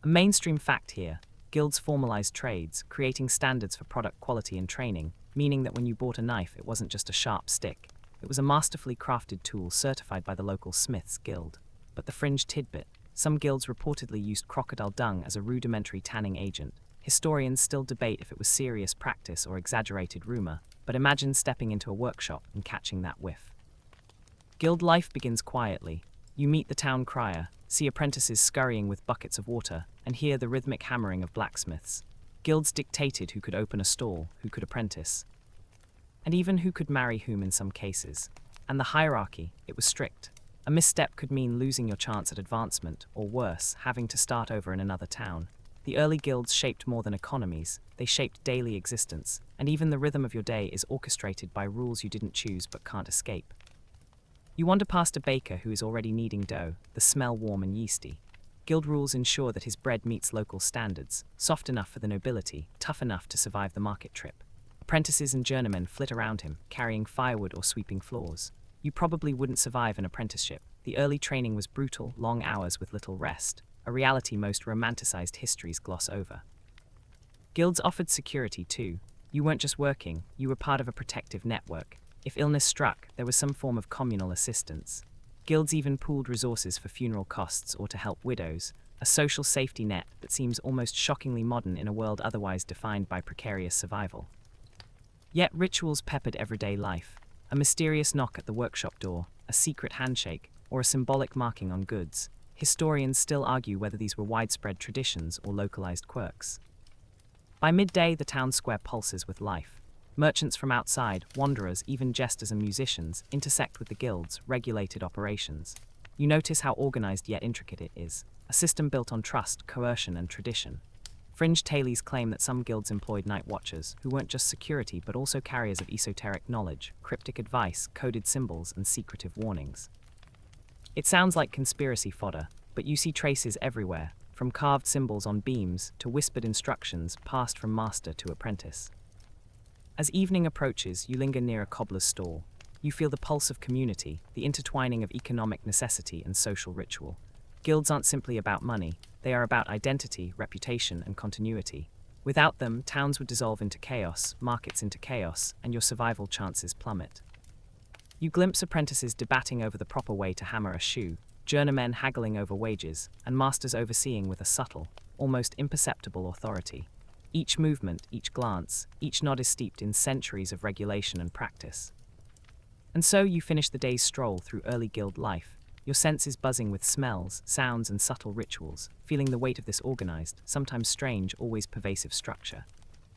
A mainstream fact here, guilds formalized trades, creating standards for product quality and training, meaning that when you bought a knife it wasn't just a sharp stick. It was a masterfully crafted tool certified by the local Smiths Guild. But the fringe tidbit, some guilds reportedly used crocodile dung as a rudimentary tanning agent. Historians still debate if it was serious practice or exaggerated rumor, but imagine stepping into a workshop and catching that whiff. Guild life begins quietly. You meet the town crier, see apprentices scurrying with buckets of water, and hear the rhythmic hammering of blacksmiths. Guilds dictated who could open a stall, who could apprentice, and even who could marry whom in some cases. And the hierarchy, it was strict. A misstep could mean losing your chance at advancement, or worse, having to start over in another town. The early guilds shaped more than economies, they shaped daily existence, and even the rhythm of your day is orchestrated by rules you didn't choose but can't escape. You wander past a baker who is already kneading dough, the smell warm and yeasty. Guild rules ensure that his bread meets local standards, soft enough for the nobility, tough enough to survive the market trip. Apprentices and journeymen flit around him, carrying firewood or sweeping floors. You probably wouldn't survive an apprenticeship. The early training was brutal, long hours with little rest, a reality most romanticized histories gloss over. Guilds offered security too. You weren't just working, you were part of a protective network. If illness struck, there was some form of communal assistance. Guilds even pooled resources for funeral costs or to help widows, a social safety net that seems almost shockingly modern in a world otherwise defined by precarious survival. Yet rituals peppered everyday life. A mysterious knock at the workshop door, a secret handshake, or a symbolic marking on goods. Historians still argue whether these were widespread traditions or localized quirks. By midday, the town square pulses with life. Merchants from outside, wanderers, even jesters and musicians intersect with the guild's regulated operations. You notice how organized yet intricate it is, a system built on trust, coercion, and tradition. Fringe tailies claim that some guilds employed night watchers, who weren't just security but also carriers of esoteric knowledge, cryptic advice, coded symbols, and secretive warnings. It sounds like conspiracy fodder, but you see traces everywhere, from carved symbols on beams to whispered instructions passed from master to apprentice. As evening approaches, you linger near a cobbler's stall. You feel the pulse of community, the intertwining of economic necessity and social ritual. Guilds aren't simply about money, they are about identity, reputation, and continuity. Without them, towns would dissolve into chaos, markets into chaos, and your survival chances plummet. You glimpse apprentices debating over the proper way to hammer a shoe, journeymen haggling over wages, and masters overseeing with a subtle, almost imperceptible authority. Each movement, each glance, each nod is steeped in centuries of regulation and practice. And so you finish the day's stroll through early guild life, your senses buzzing with smells, sounds, and subtle rituals, feeling the weight of this organized, sometimes strange, always pervasive structure.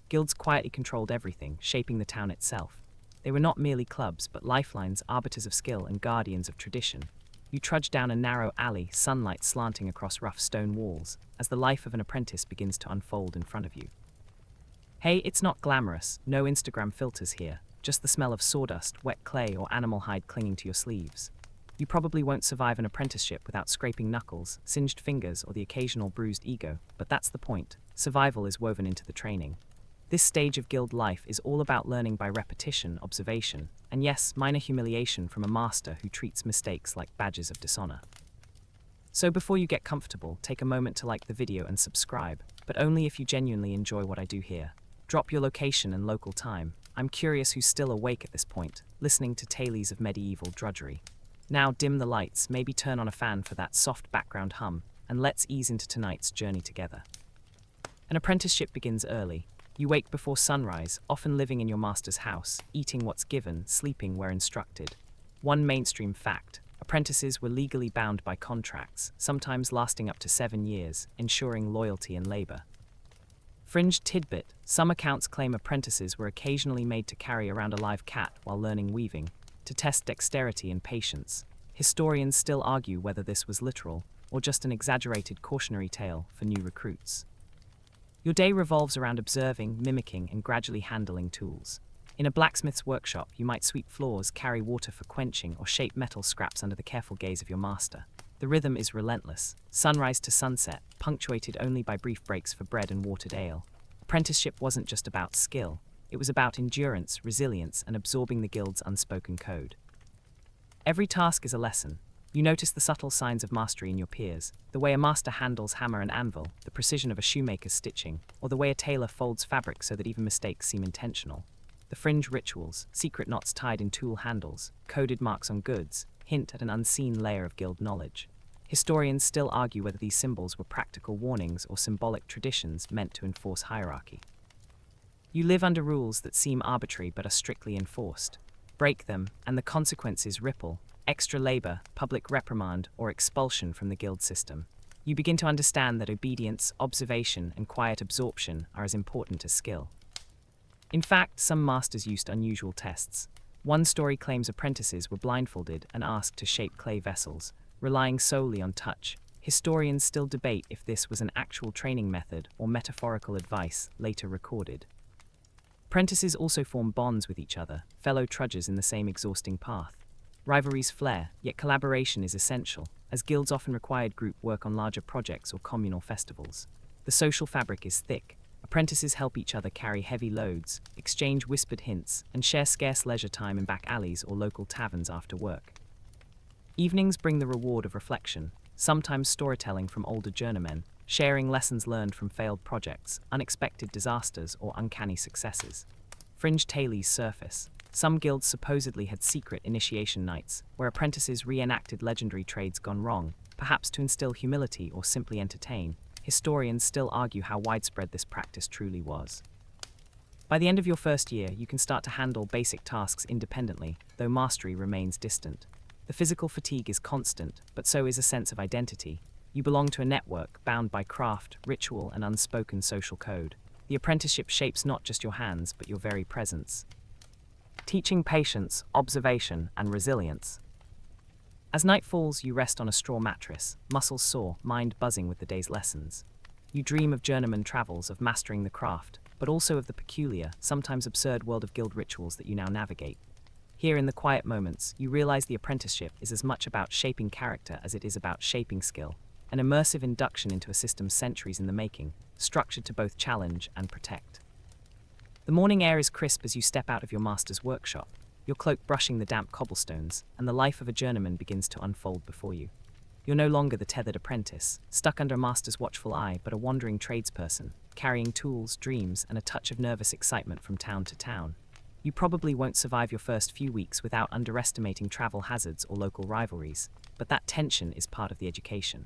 Guilds quietly controlled everything, shaping the town itself. They were not merely clubs, but lifelines, arbiters of skill, and guardians of tradition. You trudge down a narrow alley, sunlight slanting across rough stone walls, as the life of an apprentice begins to unfold in front of you. Hey, it's not glamorous, no Instagram filters here, just the smell of sawdust, wet clay, or animal hide clinging to your sleeves. You probably won't survive an apprenticeship without scraping knuckles, singed fingers, or the occasional bruised ego, but that's the point. Survival is woven into the training. This stage of guild life is all about learning by repetition, observation, and yes, minor humiliation from a master who treats mistakes like badges of dishonor. So before you get comfortable, take a moment to like the video and subscribe, but only if you genuinely enjoy what I do here. Drop your location and local time. I'm curious who's still awake at this point, listening to tales of medieval drudgery. Now dim the lights, maybe turn on a fan for that soft background hum, and let's ease into tonight's journey together. An apprenticeship begins early. You wake before sunrise, often living in your master's house, eating what's given, sleeping where instructed. One mainstream fact: apprentices were legally bound by contracts, sometimes lasting up to 7 years, ensuring loyalty and labor. Fringe tidbit: some accounts claim apprentices were occasionally made to carry around a live cat while learning weaving, to test dexterity and patience. Historians still argue whether this was literal, or just an exaggerated cautionary tale for new recruits. Your day revolves around observing, mimicking, and gradually handling tools. In a blacksmith's workshop, you might sweep floors, carry water for quenching, or shape metal scraps under the careful gaze of your master. The rhythm is relentless, sunrise to sunset, punctuated only by brief breaks for bread and watered ale. Apprenticeship wasn't just about skill, it was about endurance, resilience, and absorbing the guild's unspoken code. Every task is a lesson. You notice the subtle signs of mastery in your peers, the way a master handles hammer and anvil, the precision of a shoemaker's stitching, or the way a tailor folds fabric so that even mistakes seem intentional. The fringe rituals, secret knots tied in tool handles, coded marks on goods, hint at an unseen layer of guild knowledge. Historians still argue whether these symbols were practical warnings or symbolic traditions meant to enforce hierarchy. You live under rules that seem arbitrary but are strictly enforced. Break them, and the consequences ripple: extra labor, public reprimand, or expulsion from the guild system. You begin to understand that obedience, observation, and quiet absorption are as important as skill. In fact, some masters used unusual tests. One story claims apprentices were blindfolded and asked to shape clay vessels, relying solely on touch. Historians still debate if this was an actual training method or metaphorical advice later recorded. Apprentices also form bonds with each other, fellow trudgers in the same exhausting path. Rivalries flare, yet collaboration is essential, as guilds often required group work on larger projects or communal festivals. The social fabric is thick. Apprentices help each other carry heavy loads, exchange whispered hints, and share scarce leisure time in back alleys or local taverns after work. Evenings bring the reward of reflection, sometimes storytelling from older journeymen, sharing lessons learned from failed projects, unexpected disasters, or uncanny successes. Fringe tales surface. Some guilds supposedly had secret initiation nights, where apprentices reenacted legendary trades gone wrong, perhaps to instill humility or simply entertain. Historians still argue how widespread this practice truly was. By the end of your first year, you can start to handle basic tasks independently, though mastery remains distant. The physical fatigue is constant, but so is a sense of identity. You belong to a network bound by craft, ritual, and unspoken social code. The apprenticeship shapes not just your hands, but your very presence, teaching patience, observation, and resilience. As night falls, you rest on a straw mattress, muscles sore, mind buzzing with the day's lessons. You dream of journeyman travels, of mastering the craft, but also of the peculiar, sometimes absurd world of guild rituals that you now navigate. Here, in the quiet moments, you realize the apprenticeship is as much about shaping character as it is about shaping skill. an immersive induction into a system centuries in the making, structured to both challenge and protect. The morning air is crisp as you step out of your master's workshop, your cloak brushing the damp cobblestones, and the life of a journeyman begins to unfold before you. You're no longer the tethered apprentice, stuck under a master's watchful eye, but a wandering tradesperson, carrying tools, dreams, and a touch of nervous excitement from town to town. You probably won't survive your first few weeks without underestimating travel hazards or local rivalries, but that tension is part of the education.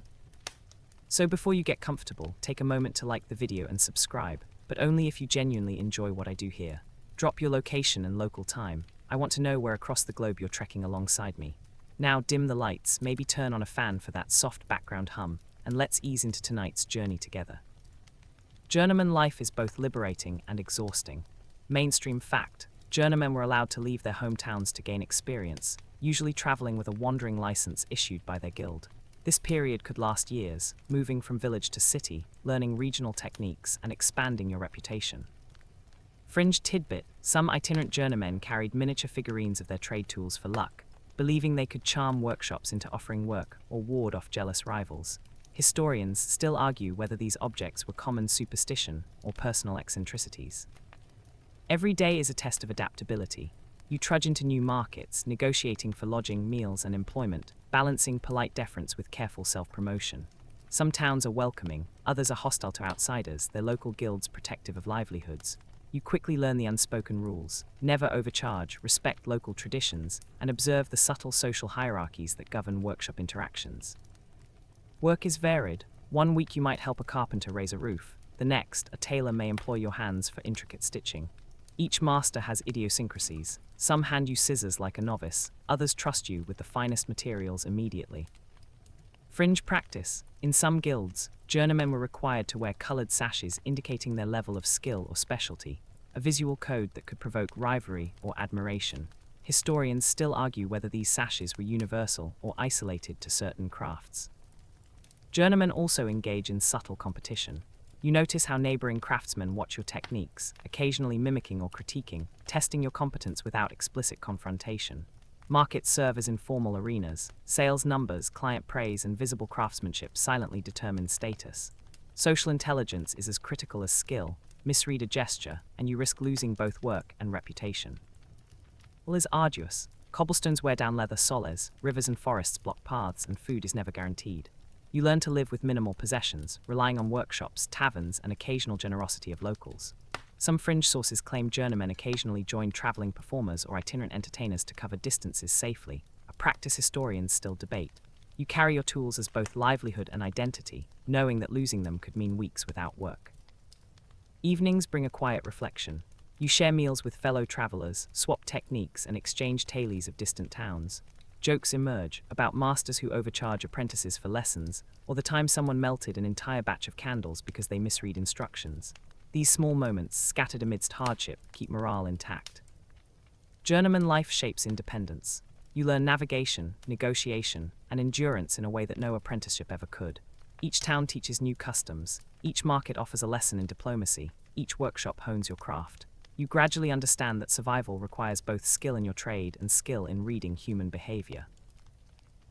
So before you get comfortable, take a moment to like the video and subscribe, but only if you genuinely enjoy what I do here. Drop your location and local time. I want to know where across the globe you're trekking alongside me. Now dim the lights, maybe turn on a fan for that soft background hum, and let's ease into tonight's journey together. Journeyman life is both liberating and exhausting. Mainstream fact: journeymen were allowed to leave their hometowns to gain experience, usually traveling with a wandering license issued by their guild. This period could last years, moving from village to city, learning regional techniques, and expanding your reputation. Fringe tidbit: some itinerant journeymen carried miniature figurines of their trade tools for luck, believing they could charm workshops into offering work or ward off jealous rivals. Historians still argue whether these objects were common superstition or personal eccentricities. Every day is a test of adaptability. You trudge into new markets, negotiating for lodging, meals, and employment, balancing polite deference with careful self-promotion. Some towns are welcoming, others are hostile to outsiders, their local guilds protective of livelihoods. You quickly learn the unspoken rules: never overcharge, respect local traditions, and observe the subtle social hierarchies that govern workshop interactions. Work is varied. One week you might help a carpenter raise a roof. The next, a tailor may employ your hands for intricate stitching. Each master has idiosyncrasies. Some hand you scissors like a novice, others trust you with the finest materials immediately. Fringe practice: in some guilds, journeymen were required to wear colored sashes indicating their level of skill or specialty, a visual code that could provoke rivalry or admiration. Historians still argue whether these sashes were universal or isolated to certain crafts. Journeymen also engage in subtle competition. You notice how neighboring craftsmen watch your techniques, occasionally mimicking or critiquing, testing your competence without explicit confrontation. Markets serve as informal arenas. Sales numbers, client praise, and visible craftsmanship silently determine status. Social intelligence is as critical as skill. Misread a gesture, and you risk losing both work and reputation. Well, is arduous. Cobblestones wear down leather soles, rivers and forests block paths, and food is never guaranteed. You learn to live with minimal possessions, relying on workshops, taverns, and occasional generosity of locals. Some fringe sources claim journeymen occasionally join traveling performers or itinerant entertainers to cover distances safely, a practice historians still debate. You carry your tools as both livelihood and identity, knowing that losing them could mean weeks without work. Evenings bring a quiet reflection. You share meals with fellow travelers, swap techniques, and exchange tales of distant towns. Jokes emerge about masters who overcharge apprentices for lessons, or the time someone melted an entire batch of candles because they misread instructions. These small moments, scattered amidst hardship, keep morale intact. Journeyman life shapes independence. You learn navigation, negotiation, and endurance in a way that no apprenticeship ever could. Each town teaches new customs. Each market offers a lesson in diplomacy. Each workshop hones your craft. You gradually understand that survival requires both skill in your trade and skill in reading human behavior.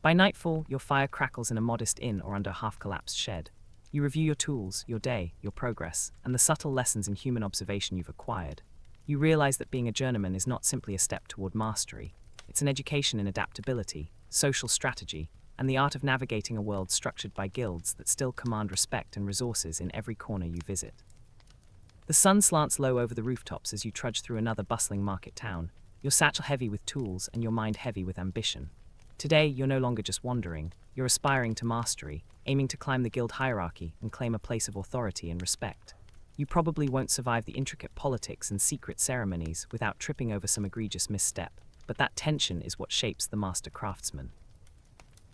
By nightfall, your fire crackles in a modest inn or under a half-collapsed shed. You review your tools, your day, your progress, and the subtle lessons in human observation you've acquired. You realize that being a journeyman is not simply a step toward mastery. It's an education in adaptability, social strategy, and the art of navigating a world structured by guilds that still command respect and resources in every corner you visit. The sun slants low over the rooftops as you trudge through another bustling market town, your satchel heavy with tools and your mind heavy with ambition. Today, you're no longer just wandering, you're aspiring to mastery, aiming to climb the guild hierarchy and claim a place of authority and respect. You probably won't survive the intricate politics and secret ceremonies without tripping over some egregious misstep, but that tension is what shapes the master craftsman.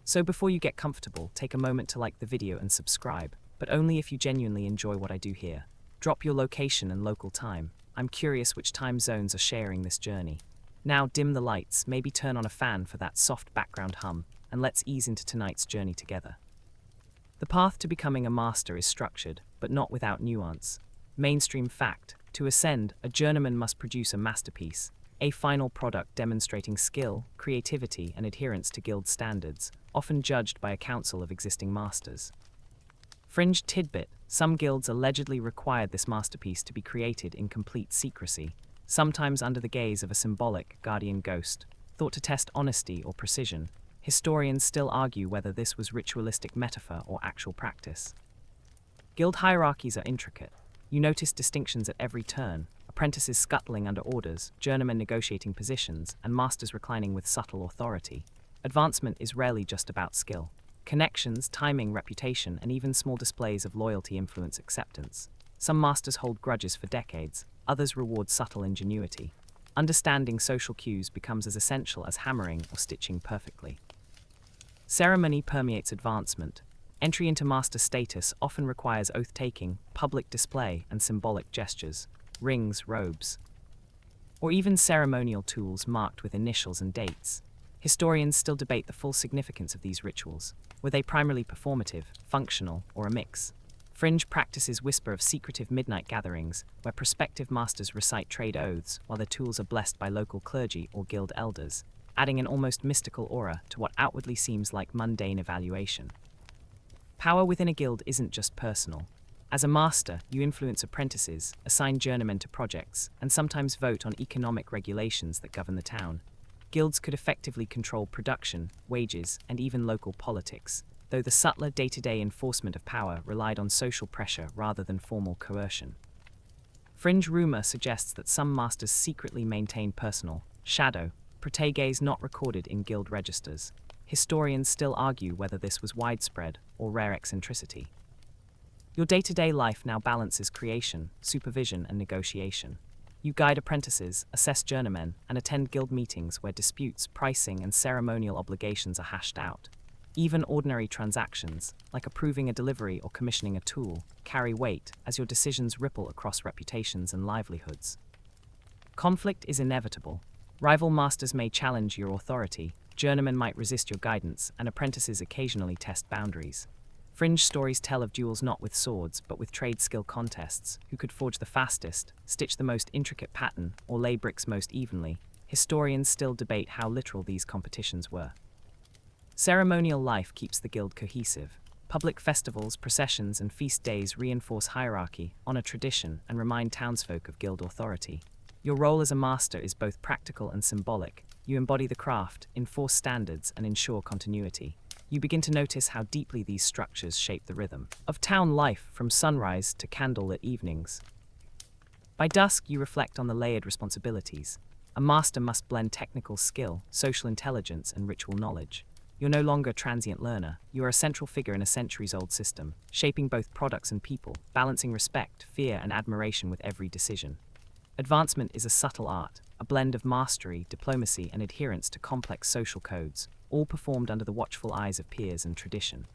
So before you get comfortable, take a moment to like the video and subscribe, but only if you genuinely enjoy what I do here. Drop your location and local time. I'm curious which time zones are sharing this journey. Now dim the lights, maybe turn on a fan for that soft background hum, and let's ease into tonight's journey together. The path to becoming a master is structured, but not without nuance. Mainstream fact: to ascend, a journeyman must produce a masterpiece, a final product demonstrating skill, creativity, and adherence to guild standards, often judged by a council of existing masters. Fringe tidbit: some guilds allegedly required this masterpiece to be created in complete secrecy, sometimes under the gaze of a symbolic guardian ghost, thought to test honesty or precision. Historians still argue whether this was ritualistic metaphor or actual practice. Guild hierarchies are intricate. You notice distinctions at every turn: apprentices scuttling under orders, journeymen negotiating positions, and masters reclining with subtle authority. Advancement is rarely just about skill. Connections, timing, reputation, and even small displays of loyalty influence acceptance. Some masters hold grudges for decades, others reward subtle ingenuity. Understanding social cues becomes as essential as hammering or stitching perfectly. Ceremony permeates advancement. Entry into master status often requires oath-taking, public display, and symbolic gestures, rings, robes, or even ceremonial tools marked with initials and dates. Historians still debate the full significance of these rituals. Were they primarily performative, functional, or a mix? Fringe practices whisper of secretive midnight gatherings, where prospective masters recite trade oaths while their tools are blessed by local clergy or guild elders, adding an almost mystical aura to what outwardly seems like mundane evaluation. Power within a guild isn't just personal. As a master, you influence apprentices, assign journeymen to projects, and sometimes vote on economic regulations that govern the town. Guilds could effectively control production, wages, and even local politics, though the subtler day-to-day enforcement of power relied on social pressure rather than formal coercion. Fringe rumor suggests that some masters secretly maintain personal, shadow, proteges not recorded in guild registers. Historians still argue whether this was widespread or rare eccentricity. Your day-to-day life now balances creation, supervision, and negotiation. You guide apprentices, assess journeymen, and attend guild meetings where disputes, pricing, and ceremonial obligations are hashed out. Even ordinary transactions, like approving a delivery or commissioning a tool, carry weight as your decisions ripple across reputations and livelihoods. Conflict is inevitable. Rival masters may challenge your authority, journeymen might resist your guidance, and apprentices occasionally test boundaries. Fringe stories tell of duels not with swords, but with trade skill contests: who could forge the fastest, stitch the most intricate pattern, or lay bricks most evenly. Historians still debate how literal these competitions were. Ceremonial life keeps the guild cohesive. Public festivals, processions, and feast days reinforce hierarchy, honor tradition, and remind townsfolk of guild authority. Your role as a master is both practical and symbolic. You embody the craft, enforce standards, and ensure continuity. You begin to notice how deeply these structures shape the rhythm of town life, from sunrise to candlelit evenings. By dusk, you reflect on the layered responsibilities. A master must blend technical skill, social intelligence, and ritual knowledge. You're no longer a transient learner. You are a central figure in a centuries-old system, shaping both products and people, balancing respect, fear, and admiration with every decision. Advancement is a subtle art, a blend of mastery, diplomacy, and adherence to complex social codes, all performed under the watchful eyes of peers and tradition.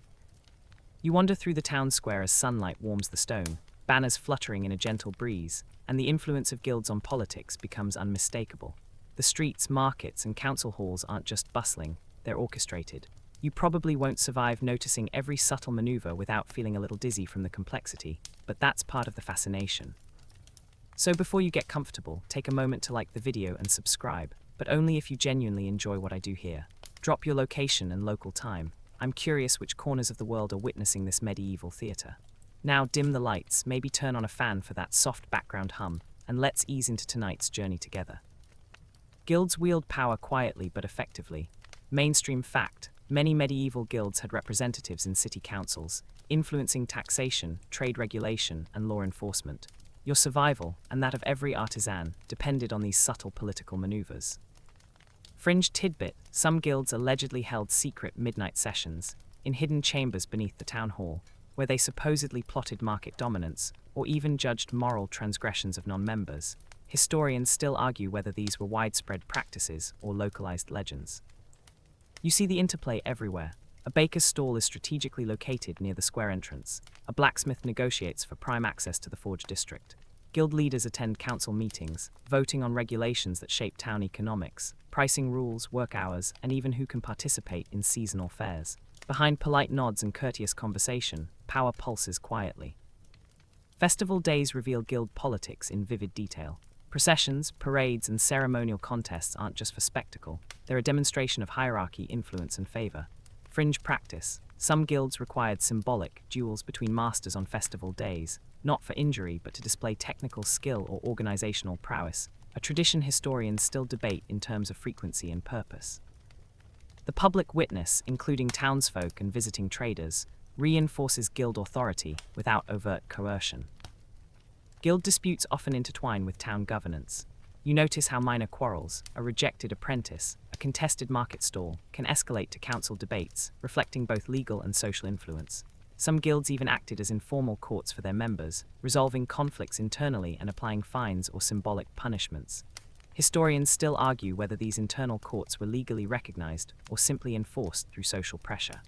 You wander through the town square as sunlight warms the stone, banners fluttering in a gentle breeze, and the influence of guilds on politics becomes unmistakable. The streets, markets, and council halls aren't just bustling, they're orchestrated. You probably won't survive noticing every subtle maneuver without feeling a little dizzy from the complexity, but that's part of the fascination. So before you get comfortable, take a moment to like the video and subscribe, but only if you genuinely enjoy what I do here. Drop your location and local time. I'm curious which corners of the world are witnessing this medieval theater. Now dim the lights, maybe turn on a fan for that soft background hum, and let's ease into tonight's journey together. Guilds wield power quietly but effectively. Mainstream fact: many medieval guilds had representatives in city councils, influencing taxation, trade regulation, and law enforcement. Your survival, and that of every artisan, depended on these subtle political maneuvers. Fringe tidbit: some guilds allegedly held secret midnight sessions in hidden chambers beneath the town hall, where they supposedly plotted market dominance or even judged moral transgressions of non-members. Historians still argue whether these were widespread practices or localized legends. You see the interplay everywhere. A baker's stall is strategically located near the square entrance. A blacksmith negotiates for prime access to the forge district. Guild leaders attend council meetings, voting on regulations that shape town economics, pricing rules, work hours, and even who can participate in seasonal fairs. Behind polite nods and courteous conversation, power pulses quietly. Festival days reveal guild politics in vivid detail. Processions, parades, and ceremonial contests aren't just for spectacle. They're a demonstration of hierarchy, influence, and favor. Fringe practice. Some guilds required symbolic duels between masters on festival days, not for injury but to display technical skill or organizational prowess, a tradition historians still debate in terms of frequency and purpose. The public witness, including townsfolk and visiting traders, reinforces guild authority without overt coercion. Guild disputes often intertwine with town governance. You notice how minor quarrels, a rejected apprentice, a contested market stall, can escalate to council debates, reflecting both legal and social influence. Some guilds even acted as informal courts for their members, resolving conflicts internally and applying fines or symbolic punishments. Historians still argue whether these internal courts were legally recognized or simply enforced through social pressure.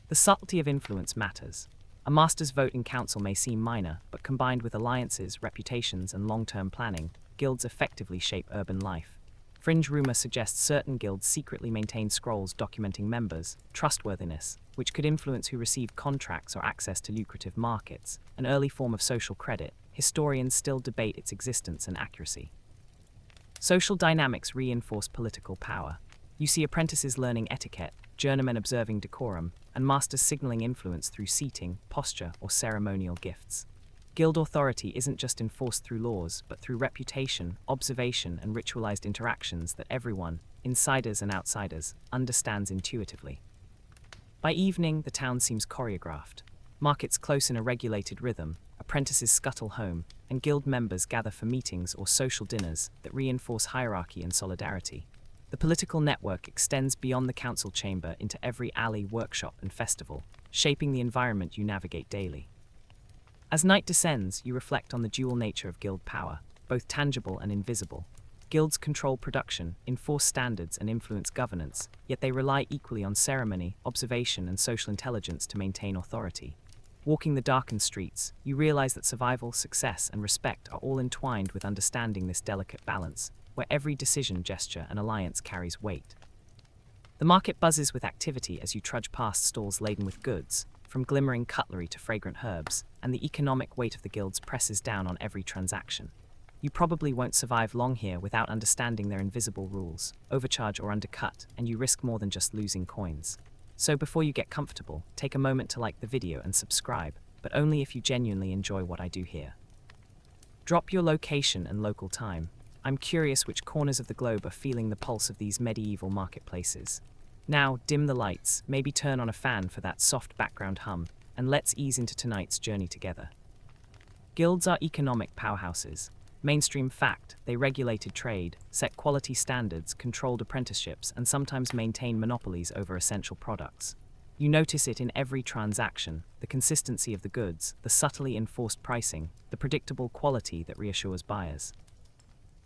The subtlety of influence matters. A master's vote in council may seem minor, but combined with alliances, reputations, and long-term planning, guilds effectively shape urban life. Fringe rumor suggests certain guilds secretly maintain scrolls documenting members' trustworthiness, which could influence who received contracts or access to lucrative markets, an early form of social credit. Historians still debate its existence and accuracy. Social dynamics reinforce political power. You see apprentices learning etiquette, journeymen observing decorum, and masters signaling influence through seating, posture, or ceremonial gifts. Guild authority isn't just enforced through laws, but through reputation, observation, and ritualized interactions that everyone, insiders and outsiders, understands intuitively. By evening, the town seems choreographed. Markets close in a regulated rhythm, apprentices scuttle home, and guild members gather for meetings or social dinners that reinforce hierarchy and solidarity. The political network extends beyond the council chamber into every alley, workshop, and festival, shaping the environment you navigate daily. As night descends, you reflect on the dual nature of guild power, both tangible and invisible. Guilds control production, enforce standards, and influence governance, yet they rely equally on ceremony, observation, and social intelligence to maintain authority. Walking the darkened streets, you realize that survival, success, and respect are all entwined with understanding this delicate balance, where every decision, gesture, and alliance carries weight. The market buzzes with activity as you trudge past stalls laden with goods, from glimmering cutlery to fragrant herbs, and the economic weight of the guilds presses down on every transaction. You probably won't survive long here without understanding their invisible rules, overcharge or undercut, and you risk more than just losing coins. So before you get comfortable, take a moment to like the video and subscribe, but only if you genuinely enjoy what I do here. Drop your location and local time. I'm curious which corners of the globe are feeling the pulse of these medieval marketplaces. Now, dim the lights, maybe turn on a fan for that soft background hum, and let's ease into tonight's journey together. Guilds are economic powerhouses. Mainstream fact, they regulated trade, set quality standards, controlled apprenticeships, and sometimes maintain monopolies over essential products. You notice it in every transaction, the consistency of the goods, the subtly enforced pricing, the predictable quality that reassures buyers.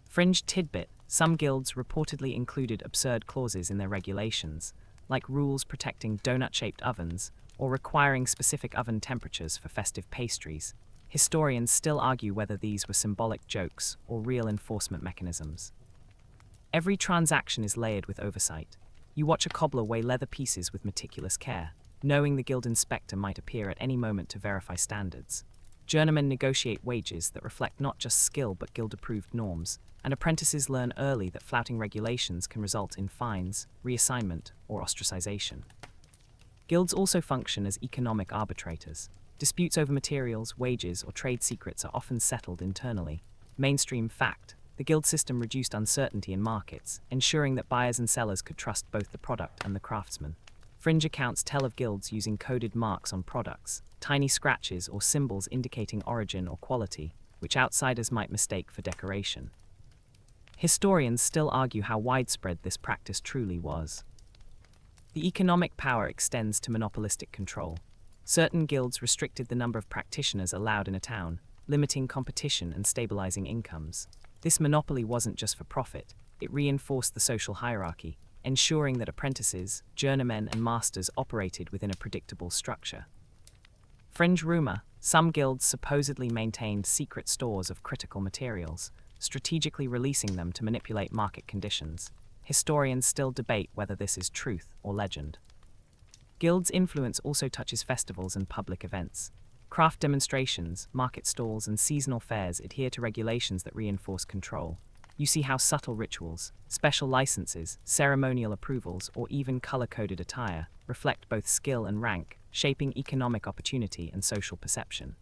Fringe tidbit, some guilds reportedly included absurd clauses in their regulations, like rules protecting donut-shaped ovens or requiring specific oven temperatures for festive pastries. Historians still argue whether these were symbolic jokes or real enforcement mechanisms. Every transaction is layered with oversight. You watch a cobbler weigh leather pieces with meticulous care, knowing the guild inspector might appear at any moment to verify standards. Journeymen negotiate wages that reflect not just skill but guild-approved norms, and apprentices learn early that flouting regulations can result in fines, reassignment, or ostracization. Guilds also function as economic arbitrators. Disputes over materials, wages, or trade secrets are often settled internally. Mainstream fact, the guild system reduced uncertainty in markets, ensuring that buyers and sellers could trust both the product and the craftsman. Fringe accounts tell of guilds using coded marks on products, tiny scratches or symbols indicating origin or quality, which outsiders might mistake for decoration. Historians still argue how widespread this practice truly was. The economic power extends to monopolistic control. Certain guilds restricted the number of practitioners allowed in a town, limiting competition and stabilizing incomes. This monopoly wasn't just for profit, it reinforced the social hierarchy, ensuring that apprentices, journeymen, and masters operated within a predictable structure. Fringe rumor, some guilds supposedly maintained secret stores of critical materials, strategically releasing them to manipulate market conditions. Historians still debate whether this is truth or legend. Guilds' influence also touches festivals and public events. Craft demonstrations, market stalls, and seasonal fairs adhere to regulations that reinforce control. You see how subtle rituals, special licenses, ceremonial approvals, or even color-coded attire reflect both skill and rank, shaping economic opportunity and social perception.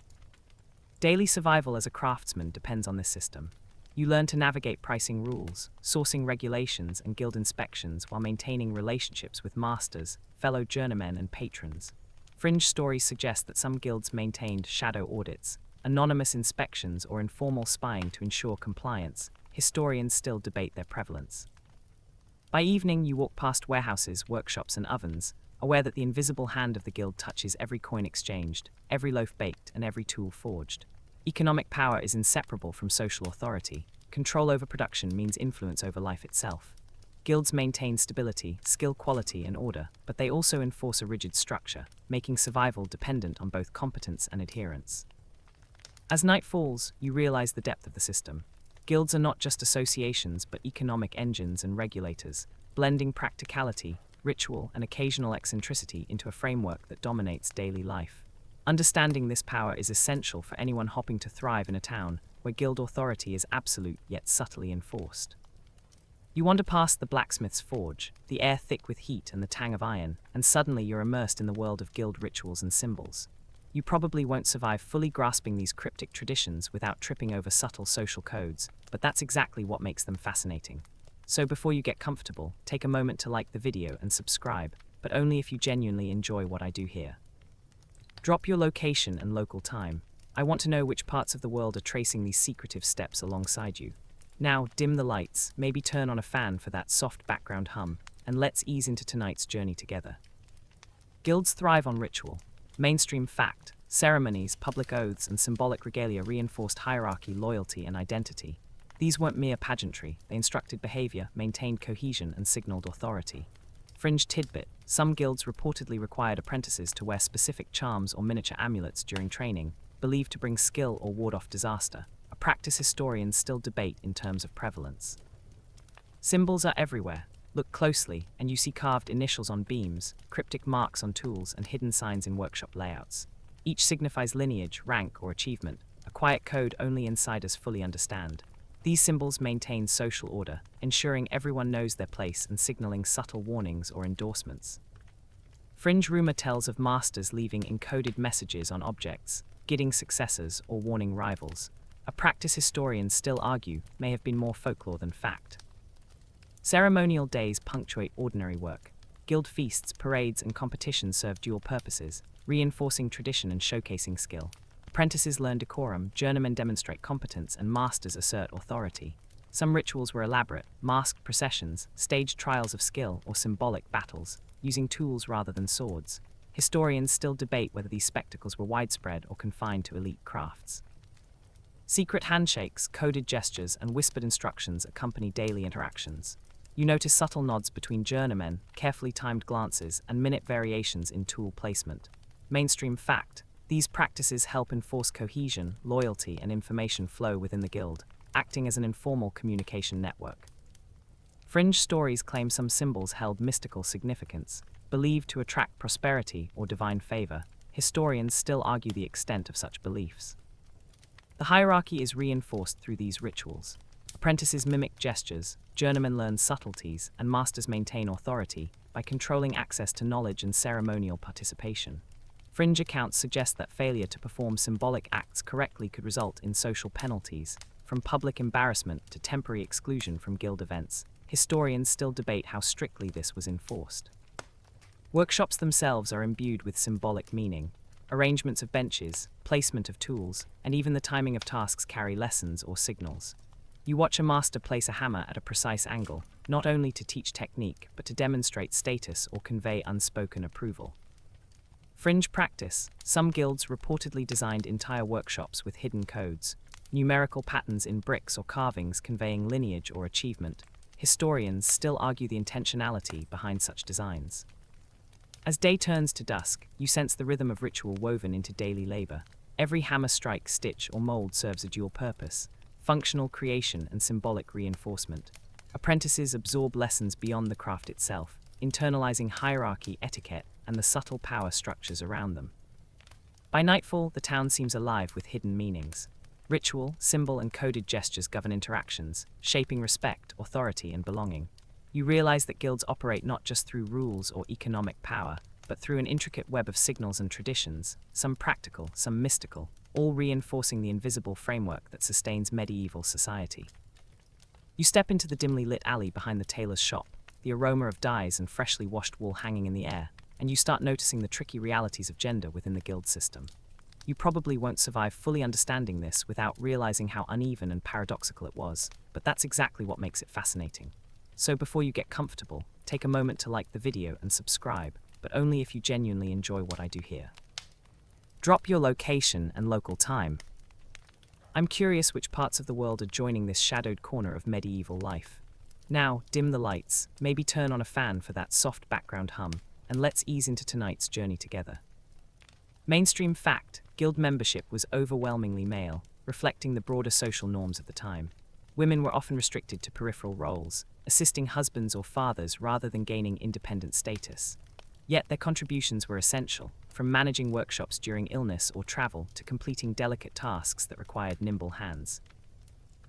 Daily survival as a craftsman depends on this system. You learn to navigate pricing rules, sourcing regulations, and guild inspections while maintaining relationships with masters, fellow journeymen, and patrons. Fringe stories suggest that some guilds maintained shadow audits, anonymous inspections, or informal spying to ensure compliance. Historians still debate their prevalence. By evening, you walk past warehouses, workshops, and ovens, aware that the invisible hand of the guild touches every coin exchanged, every loaf baked, and every tool forged. Economic power is inseparable from social authority. Control over production means influence over life itself. Guilds maintain stability, skill quality, and order, but they also enforce a rigid structure, making survival dependent on both competence and adherence. As night falls, you realize the depth of the system. Guilds are not just associations, but economic engines and regulators, blending practicality, ritual, and occasional eccentricity into a framework that dominates daily life. Understanding this power is essential for anyone hoping to thrive in a town where guild authority is absolute yet subtly enforced. You wander past the blacksmith's forge, the air thick with heat and the tang of iron, and suddenly you're immersed in the world of guild rituals and symbols. You probably won't survive fully grasping these cryptic traditions without tripping over subtle social codes, but that's exactly what makes them fascinating. So before you get comfortable, take a moment to like the video and subscribe, but only if you genuinely enjoy what I do here. Drop your location and local time. I want to know which parts of the world are tracing these secretive steps alongside you. Now, dim the lights, maybe turn on a fan for that soft background hum, and let's ease into tonight's journey together. Guilds thrive on ritual. Mainstream fact, ceremonies, public oaths, and symbolic regalia reinforced hierarchy, loyalty, and identity. These weren't mere pageantry, they instructed behavior, maintained cohesion, and signaled authority. Fringe tidbit, some guilds reportedly required apprentices to wear specific charms or miniature amulets during training, believed to bring skill or ward off disaster, a practice historians still debate in terms of prevalence. Symbols are everywhere. Look closely, and you see carved initials on beams, cryptic marks on tools, and hidden signs in workshop layouts. Each signifies lineage, rank, or achievement, a quiet code only insiders fully understand. These symbols maintain social order, ensuring everyone knows their place and signaling subtle warnings or endorsements. Fringe rumor tells of masters leaving encoded messages on objects, guiding successors or warning rivals. A practice historians still argue may have been more folklore than fact. Ceremonial days punctuate ordinary work. Guild feasts, parades, and competitions serve dual purposes, reinforcing tradition and showcasing skill. Apprentices learn decorum, journeymen demonstrate competence, and masters assert authority. Some rituals were elaborate, masked processions, staged trials of skill, or symbolic battles, using tools rather than swords. Historians still debate whether these spectacles were widespread or confined to elite crafts. Secret handshakes, coded gestures, and whispered instructions accompany daily interactions. You notice subtle nods between journeymen, carefully timed glances, and minute variations in tool placement. Mainstream fact, these practices help enforce cohesion, loyalty, and information flow within the guild, acting as an informal communication network. Fringe stories claim some symbols held mystical significance, believed to attract prosperity or divine favor. Historians still argue the extent of such beliefs. The hierarchy is reinforced through these rituals. Apprentices mimic gestures, journeymen learn subtleties, and masters maintain authority by controlling access to knowledge and ceremonial participation. Fringe accounts suggest that failure to perform symbolic acts correctly could result in social penalties, from public embarrassment to temporary exclusion from guild events. Historians still debate how strictly this was enforced. Workshops themselves are imbued with symbolic meaning. Arrangements of benches, placement of tools, and even the timing of tasks carry lessons or signals. You watch a master place a hammer at a precise angle, not only to teach technique, but to demonstrate status or convey unspoken approval. Fringe practice, some guilds reportedly designed entire workshops with hidden codes, numerical patterns in bricks or carvings conveying lineage or achievement. Historians still argue the intentionality behind such designs. As day turns to dusk, you sense the rhythm of ritual woven into daily labor. Every hammer strike, stitch, or mold serves a dual purpose: functional creation and symbolic reinforcement. Apprentices absorb lessons beyond the craft itself, internalizing hierarchy, etiquette, and the subtle power structures around them. By nightfall, the town seems alive with hidden meanings. Ritual, symbol, and coded gestures govern interactions, shaping respect, authority, and belonging. You realize that guilds operate not just through rules or economic power, but through an intricate web of signals and traditions, some practical, some mystical, all reinforcing the invisible framework that sustains medieval society. You step into the dimly lit alley behind the tailor's shop, the aroma of dyes and freshly washed wool hanging in the air, and you start noticing the tricky realities of gender within the guild system. You probably won't survive fully understanding this without realizing how uneven and paradoxical it was, but that's exactly what makes it fascinating. So before you get comfortable, take a moment to like the video and subscribe, but only if you genuinely enjoy what I do here. Drop your location and local time. I'm curious which parts of the world are joining this shadowed corner of medieval life. Now, dim the lights, maybe turn on a fan for that soft background hum, and let's ease into tonight's journey together. Mainstream fact: guild membership was overwhelmingly male, reflecting the broader social norms of the time. Women were often restricted to peripheral roles, assisting husbands or fathers rather than gaining independent status. Yet their contributions were essential, from managing workshops during illness or travel to completing delicate tasks that required nimble hands.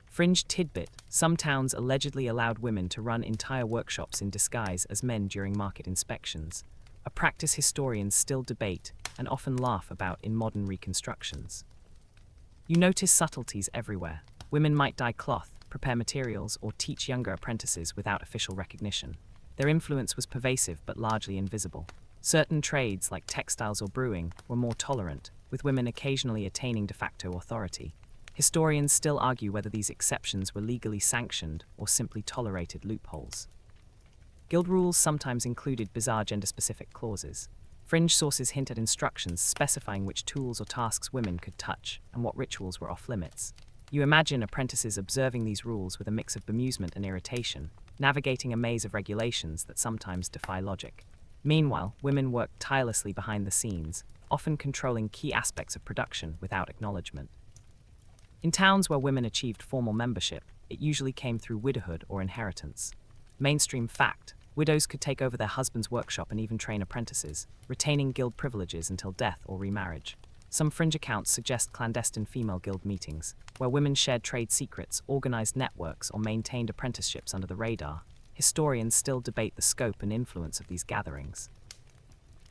Fringe tidbit: some towns allegedly allowed women to run entire workshops in disguise as men during market inspections, a practice historians still debate and often laugh about in modern reconstructions. You notice subtleties everywhere. Women might dye cloth, prepare materials, or teach younger apprentices without official recognition. Their influence was pervasive but largely invisible. Certain trades, like textiles or brewing, were more tolerant, with women occasionally attaining de facto authority. Historians still argue whether these exceptions were legally sanctioned or simply tolerated loopholes. Guild rules sometimes included bizarre gender-specific clauses. Fringe sources hint at instructions specifying which tools or tasks women could touch and what rituals were off-limits. You imagine apprentices observing these rules with a mix of bemusement and irritation, navigating a maze of regulations that sometimes defy logic. Meanwhile, women worked tirelessly behind the scenes, often controlling key aspects of production without acknowledgement. In towns where women achieved formal membership, it usually came through widowhood or inheritance. Mainstream fact: widows could take over their husband's workshop and even train apprentices, retaining guild privileges until death or remarriage. Some fringe accounts suggest clandestine female guild meetings, where women shared trade secrets, organized networks, or maintained apprenticeships under the radar. Historians still debate the scope and influence of these gatherings.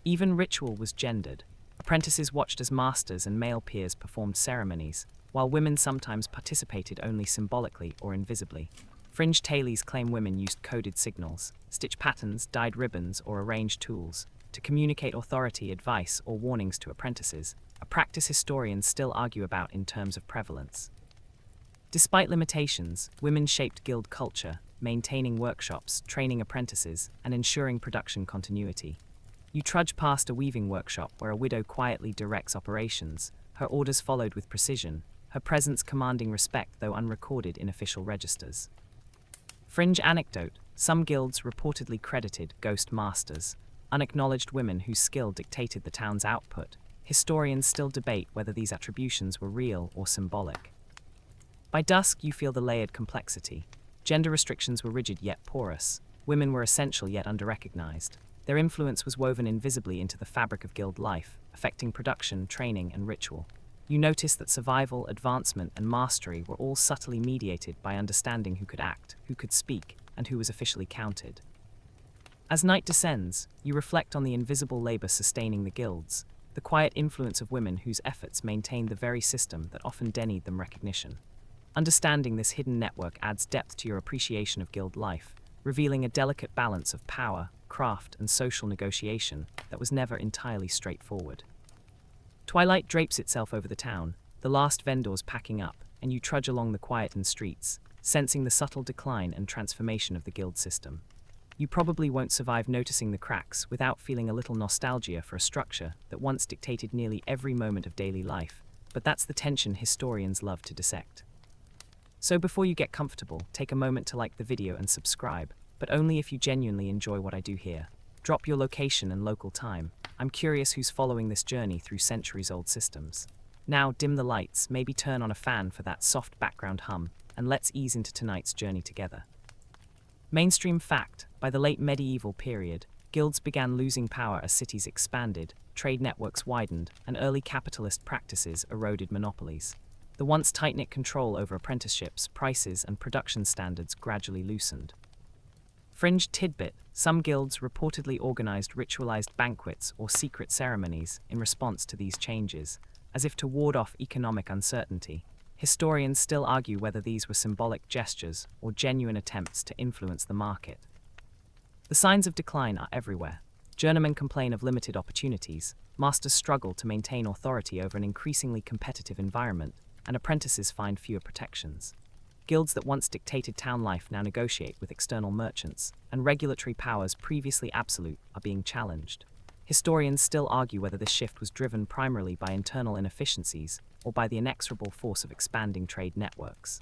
Even ritual was gendered. Apprentices watched as masters and male peers performed ceremonies, while women sometimes participated only symbolically or invisibly. Fringe tailies claim women used coded signals, stitched patterns, dyed ribbons, or arranged tools to communicate authority, advice, or warnings to apprentices, a practice historians still argue about in terms of prevalence. Despite limitations, women shaped guild culture, maintaining workshops, training apprentices, and ensuring production continuity. You trudge past a weaving workshop where a widow quietly directs operations, her orders followed with precision, her presence commanding respect though unrecorded in official registers. Fringe anecdote: some guilds reportedly credited ghost masters, unacknowledged women whose skill dictated the town's output. Historians still debate whether these attributions were real or symbolic. By dusk, you feel the layered complexity. Gender restrictions were rigid yet porous. Women were essential yet under-recognized. Their influence was woven invisibly into the fabric of guild life, affecting production, training, and ritual. You notice that survival, advancement, and mastery were all subtly mediated by understanding who could act, who could speak, and who was officially counted. As night descends, you reflect on the invisible labor sustaining the guilds, the quiet influence of women whose efforts maintained the very system that often denied them recognition. Understanding this hidden network adds depth to your appreciation of guild life, revealing a delicate balance of power, craft, and social negotiation that was never entirely straightforward. Twilight drapes itself over the town, the last vendors packing up, and you trudge along the quietened streets, sensing the subtle decline and transformation of the guild system. You probably won't survive noticing the cracks without feeling a little nostalgia for a structure that once dictated nearly every moment of daily life, but that's the tension historians love to dissect. So before you get comfortable, take a moment to like the video and subscribe, but only if you genuinely enjoy what I do here. Drop your location and local time. I'm curious who's following this journey through centuries-old systems. Now dim the lights, maybe turn on a fan for that soft background hum, and let's ease into tonight's journey together. Mainstream fact: by the late medieval period, guilds began losing power as cities expanded, trade networks widened, and early capitalist practices eroded monopolies. The once tight-knit control over apprenticeships, prices, and production standards gradually loosened. Fringe tidbit: some guilds reportedly organized ritualized banquets or secret ceremonies in response to these changes, as if to ward off economic uncertainty. Historians still argue whether these were symbolic gestures or genuine attempts to influence the market. The signs of decline are everywhere. Journeymen complain of limited opportunities, masters struggle to maintain authority over an increasingly competitive environment, and apprentices find fewer protections. Guilds that once dictated town life now negotiate with external merchants, and regulatory powers previously absolute are being challenged. Historians still argue whether this shift was driven primarily by internal inefficiencies or by the inexorable force of expanding trade networks.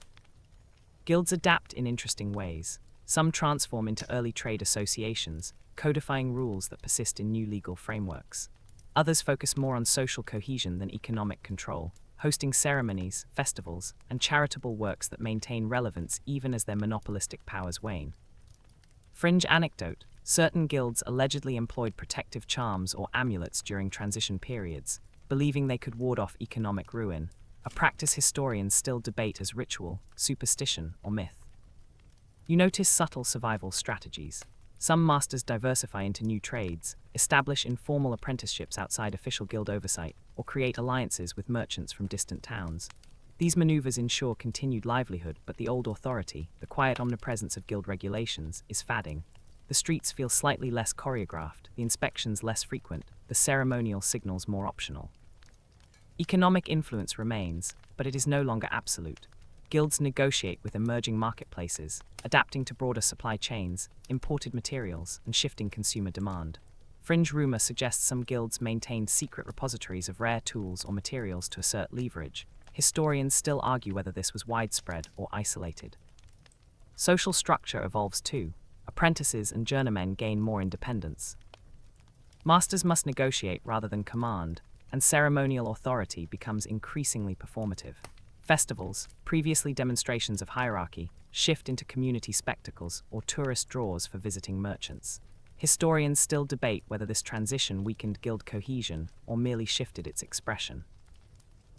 Guilds adapt in interesting ways. Some transform into early trade associations, codifying rules that persist in new legal frameworks. Others focus more on social cohesion than economic control, hosting ceremonies, festivals, and charitable works that maintain relevance even as their monopolistic powers wane. Fringe anecdote: certain guilds allegedly employed protective charms or amulets during transition periods, believing they could ward off economic ruin, a practice historians still debate as ritual, superstition, or myth. You notice subtle survival strategies. Some masters diversify into new trades, establish informal apprenticeships outside official guild oversight, or create alliances with merchants from distant towns. These maneuvers ensure continued livelihood, but the old authority, the quiet omnipresence of guild regulations, is fading. The streets feel slightly less choreographed, the inspections less frequent, the ceremonial signals more optional. Economic influence remains, but it is no longer absolute. Guilds negotiate with emerging marketplaces, adapting to broader supply chains, imported materials, and shifting consumer demand. Fringe rumor suggests some guilds maintained secret repositories of rare tools or materials to assert leverage. Historians still argue whether this was widespread or isolated. Social structure evolves too. Apprentices and journeymen gain more independence. Masters must negotiate rather than command, and ceremonial authority becomes increasingly performative. Festivals, previously demonstrations of hierarchy, shift into community spectacles or tourist draws for visiting merchants. Historians still debate whether this transition weakened guild cohesion or merely shifted its expression.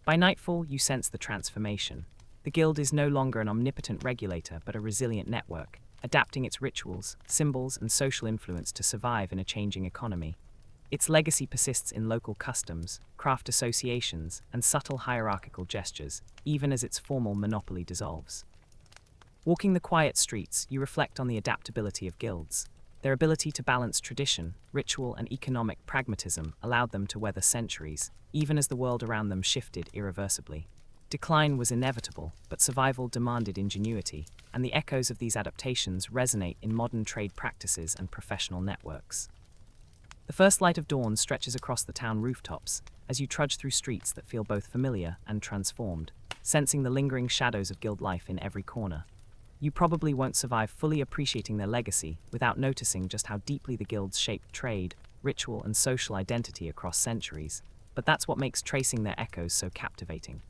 By nightfall, you sense the transformation. The guild is no longer an omnipotent regulator but a resilient network, adapting its rituals, symbols, and social influence to survive in a changing economy. Its legacy persists in local customs, craft associations, and subtle hierarchical gestures, even as its formal monopoly dissolves. Walking the quiet streets, you reflect on the adaptability of guilds. Their ability to balance tradition, ritual, and economic pragmatism allowed them to weather centuries, even as the world around them shifted irreversibly. Decline was inevitable, but survival demanded ingenuity, and the echoes of these adaptations resonate in modern trade practices and professional networks. The first light of dawn stretches across the town rooftops as you trudge through streets that feel both familiar and transformed, sensing the lingering shadows of guild life in every corner. You probably won't survive fully appreciating their legacy without noticing just how deeply the guilds shaped trade, ritual, and social identity across centuries, but that's what makes tracing their echoes so captivating.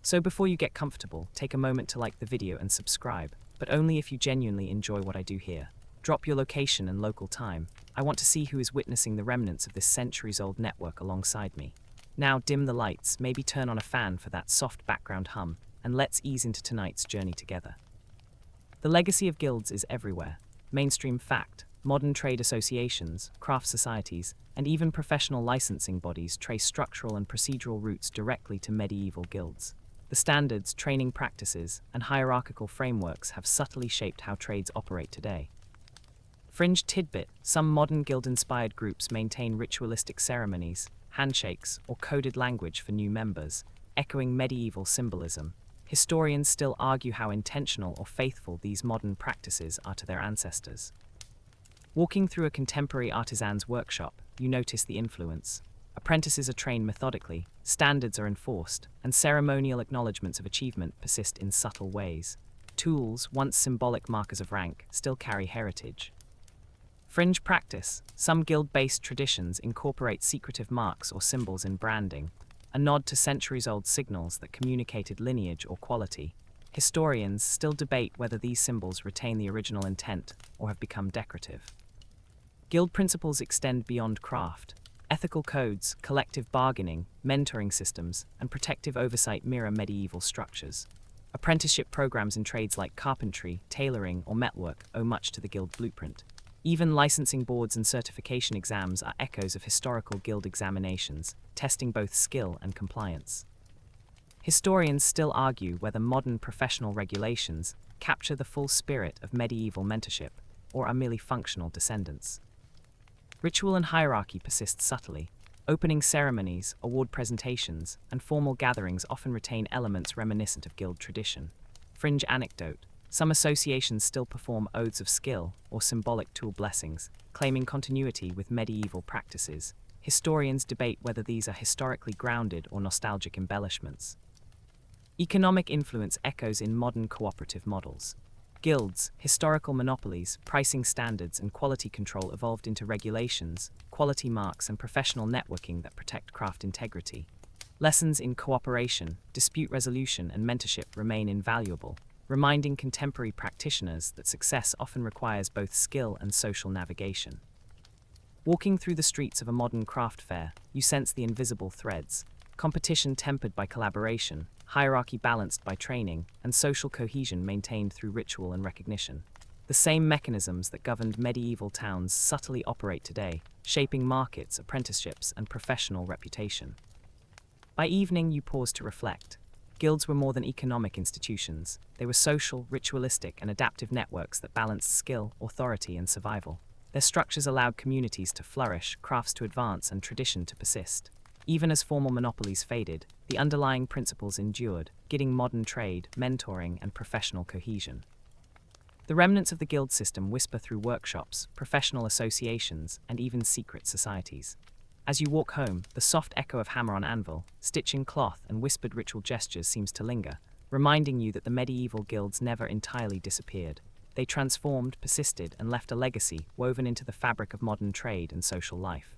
So before you get comfortable, take a moment to like the video and subscribe, but only if you genuinely enjoy what I do here. Drop your location and local time. I want to see who is witnessing the remnants of this centuries-old network alongside me. Now dim the lights, maybe turn on a fan for that soft background hum, and let's ease into tonight's journey together. The legacy of guilds is everywhere. Mainstream fact, modern trade associations, craft societies, and even professional licensing bodies trace structural and procedural roots directly to medieval guilds. The standards, training practices, and hierarchical frameworks have subtly shaped how trades operate today. Fringe tidbit: some modern guild-inspired groups maintain ritualistic ceremonies, handshakes, or coded language for new members, echoing medieval symbolism. Historians still argue how intentional or faithful these modern practices are to their ancestors. Walking through a contemporary artisan's workshop, you notice the influence. Apprentices are trained methodically, standards are enforced, and ceremonial acknowledgements of achievement persist in subtle ways. Tools, once symbolic markers of rank, still carry heritage. Fringe practice: some guild-based traditions incorporate secretive marks or symbols in branding, a nod to centuries-old signals that communicated lineage or quality. Historians still debate whether these symbols retain the original intent or have become decorative. Guild principles extend beyond craft. Ethical codes, collective bargaining, mentoring systems, and protective oversight mirror medieval structures. Apprenticeship programs in trades like carpentry, tailoring, or metalwork owe much to the guild blueprint. Even licensing boards and certification exams are echoes of historical guild examinations, testing both skill and compliance. Historians still argue whether modern professional regulations capture the full spirit of medieval mentorship or are merely functional descendants. Ritual and hierarchy persist subtly. Opening ceremonies, award presentations, and formal gatherings often retain elements reminiscent of guild tradition. Fringe anecdote: some associations still perform oaths of skill or symbolic tool blessings, claiming continuity with medieval practices. Historians debate whether these are historically grounded or nostalgic embellishments. Economic influence echoes in modern cooperative models. Guilds, historical monopolies, pricing standards, and quality control evolved into regulations, quality marks, and professional networking that protect craft integrity. Lessons in cooperation, dispute resolution, and mentorship remain invaluable, reminding contemporary practitioners that success often requires both skill and social navigation. Walking through the streets of a modern craft fair, you sense the invisible threads: competition tempered by collaboration, hierarchy balanced by training, and social cohesion maintained through ritual and recognition. The same mechanisms that governed medieval towns subtly operate today, shaping markets, apprenticeships, and professional reputation. By evening, you pause to reflect. Guilds were more than economic institutions. They were social, ritualistic, and adaptive networks that balanced skill, authority, and survival. Their structures allowed communities to flourish, crafts to advance, and tradition to persist. Even as formal monopolies faded, the underlying principles endured, guiding modern trade, mentoring, and professional cohesion. The remnants of the guild system whisper through workshops, professional associations, and even secret societies. As you walk home, the soft echo of hammer on anvil, stitching cloth, and whispered ritual gestures seems to linger, reminding you that the medieval guilds never entirely disappeared. They transformed, persisted, and left a legacy woven into the fabric of modern trade and social life.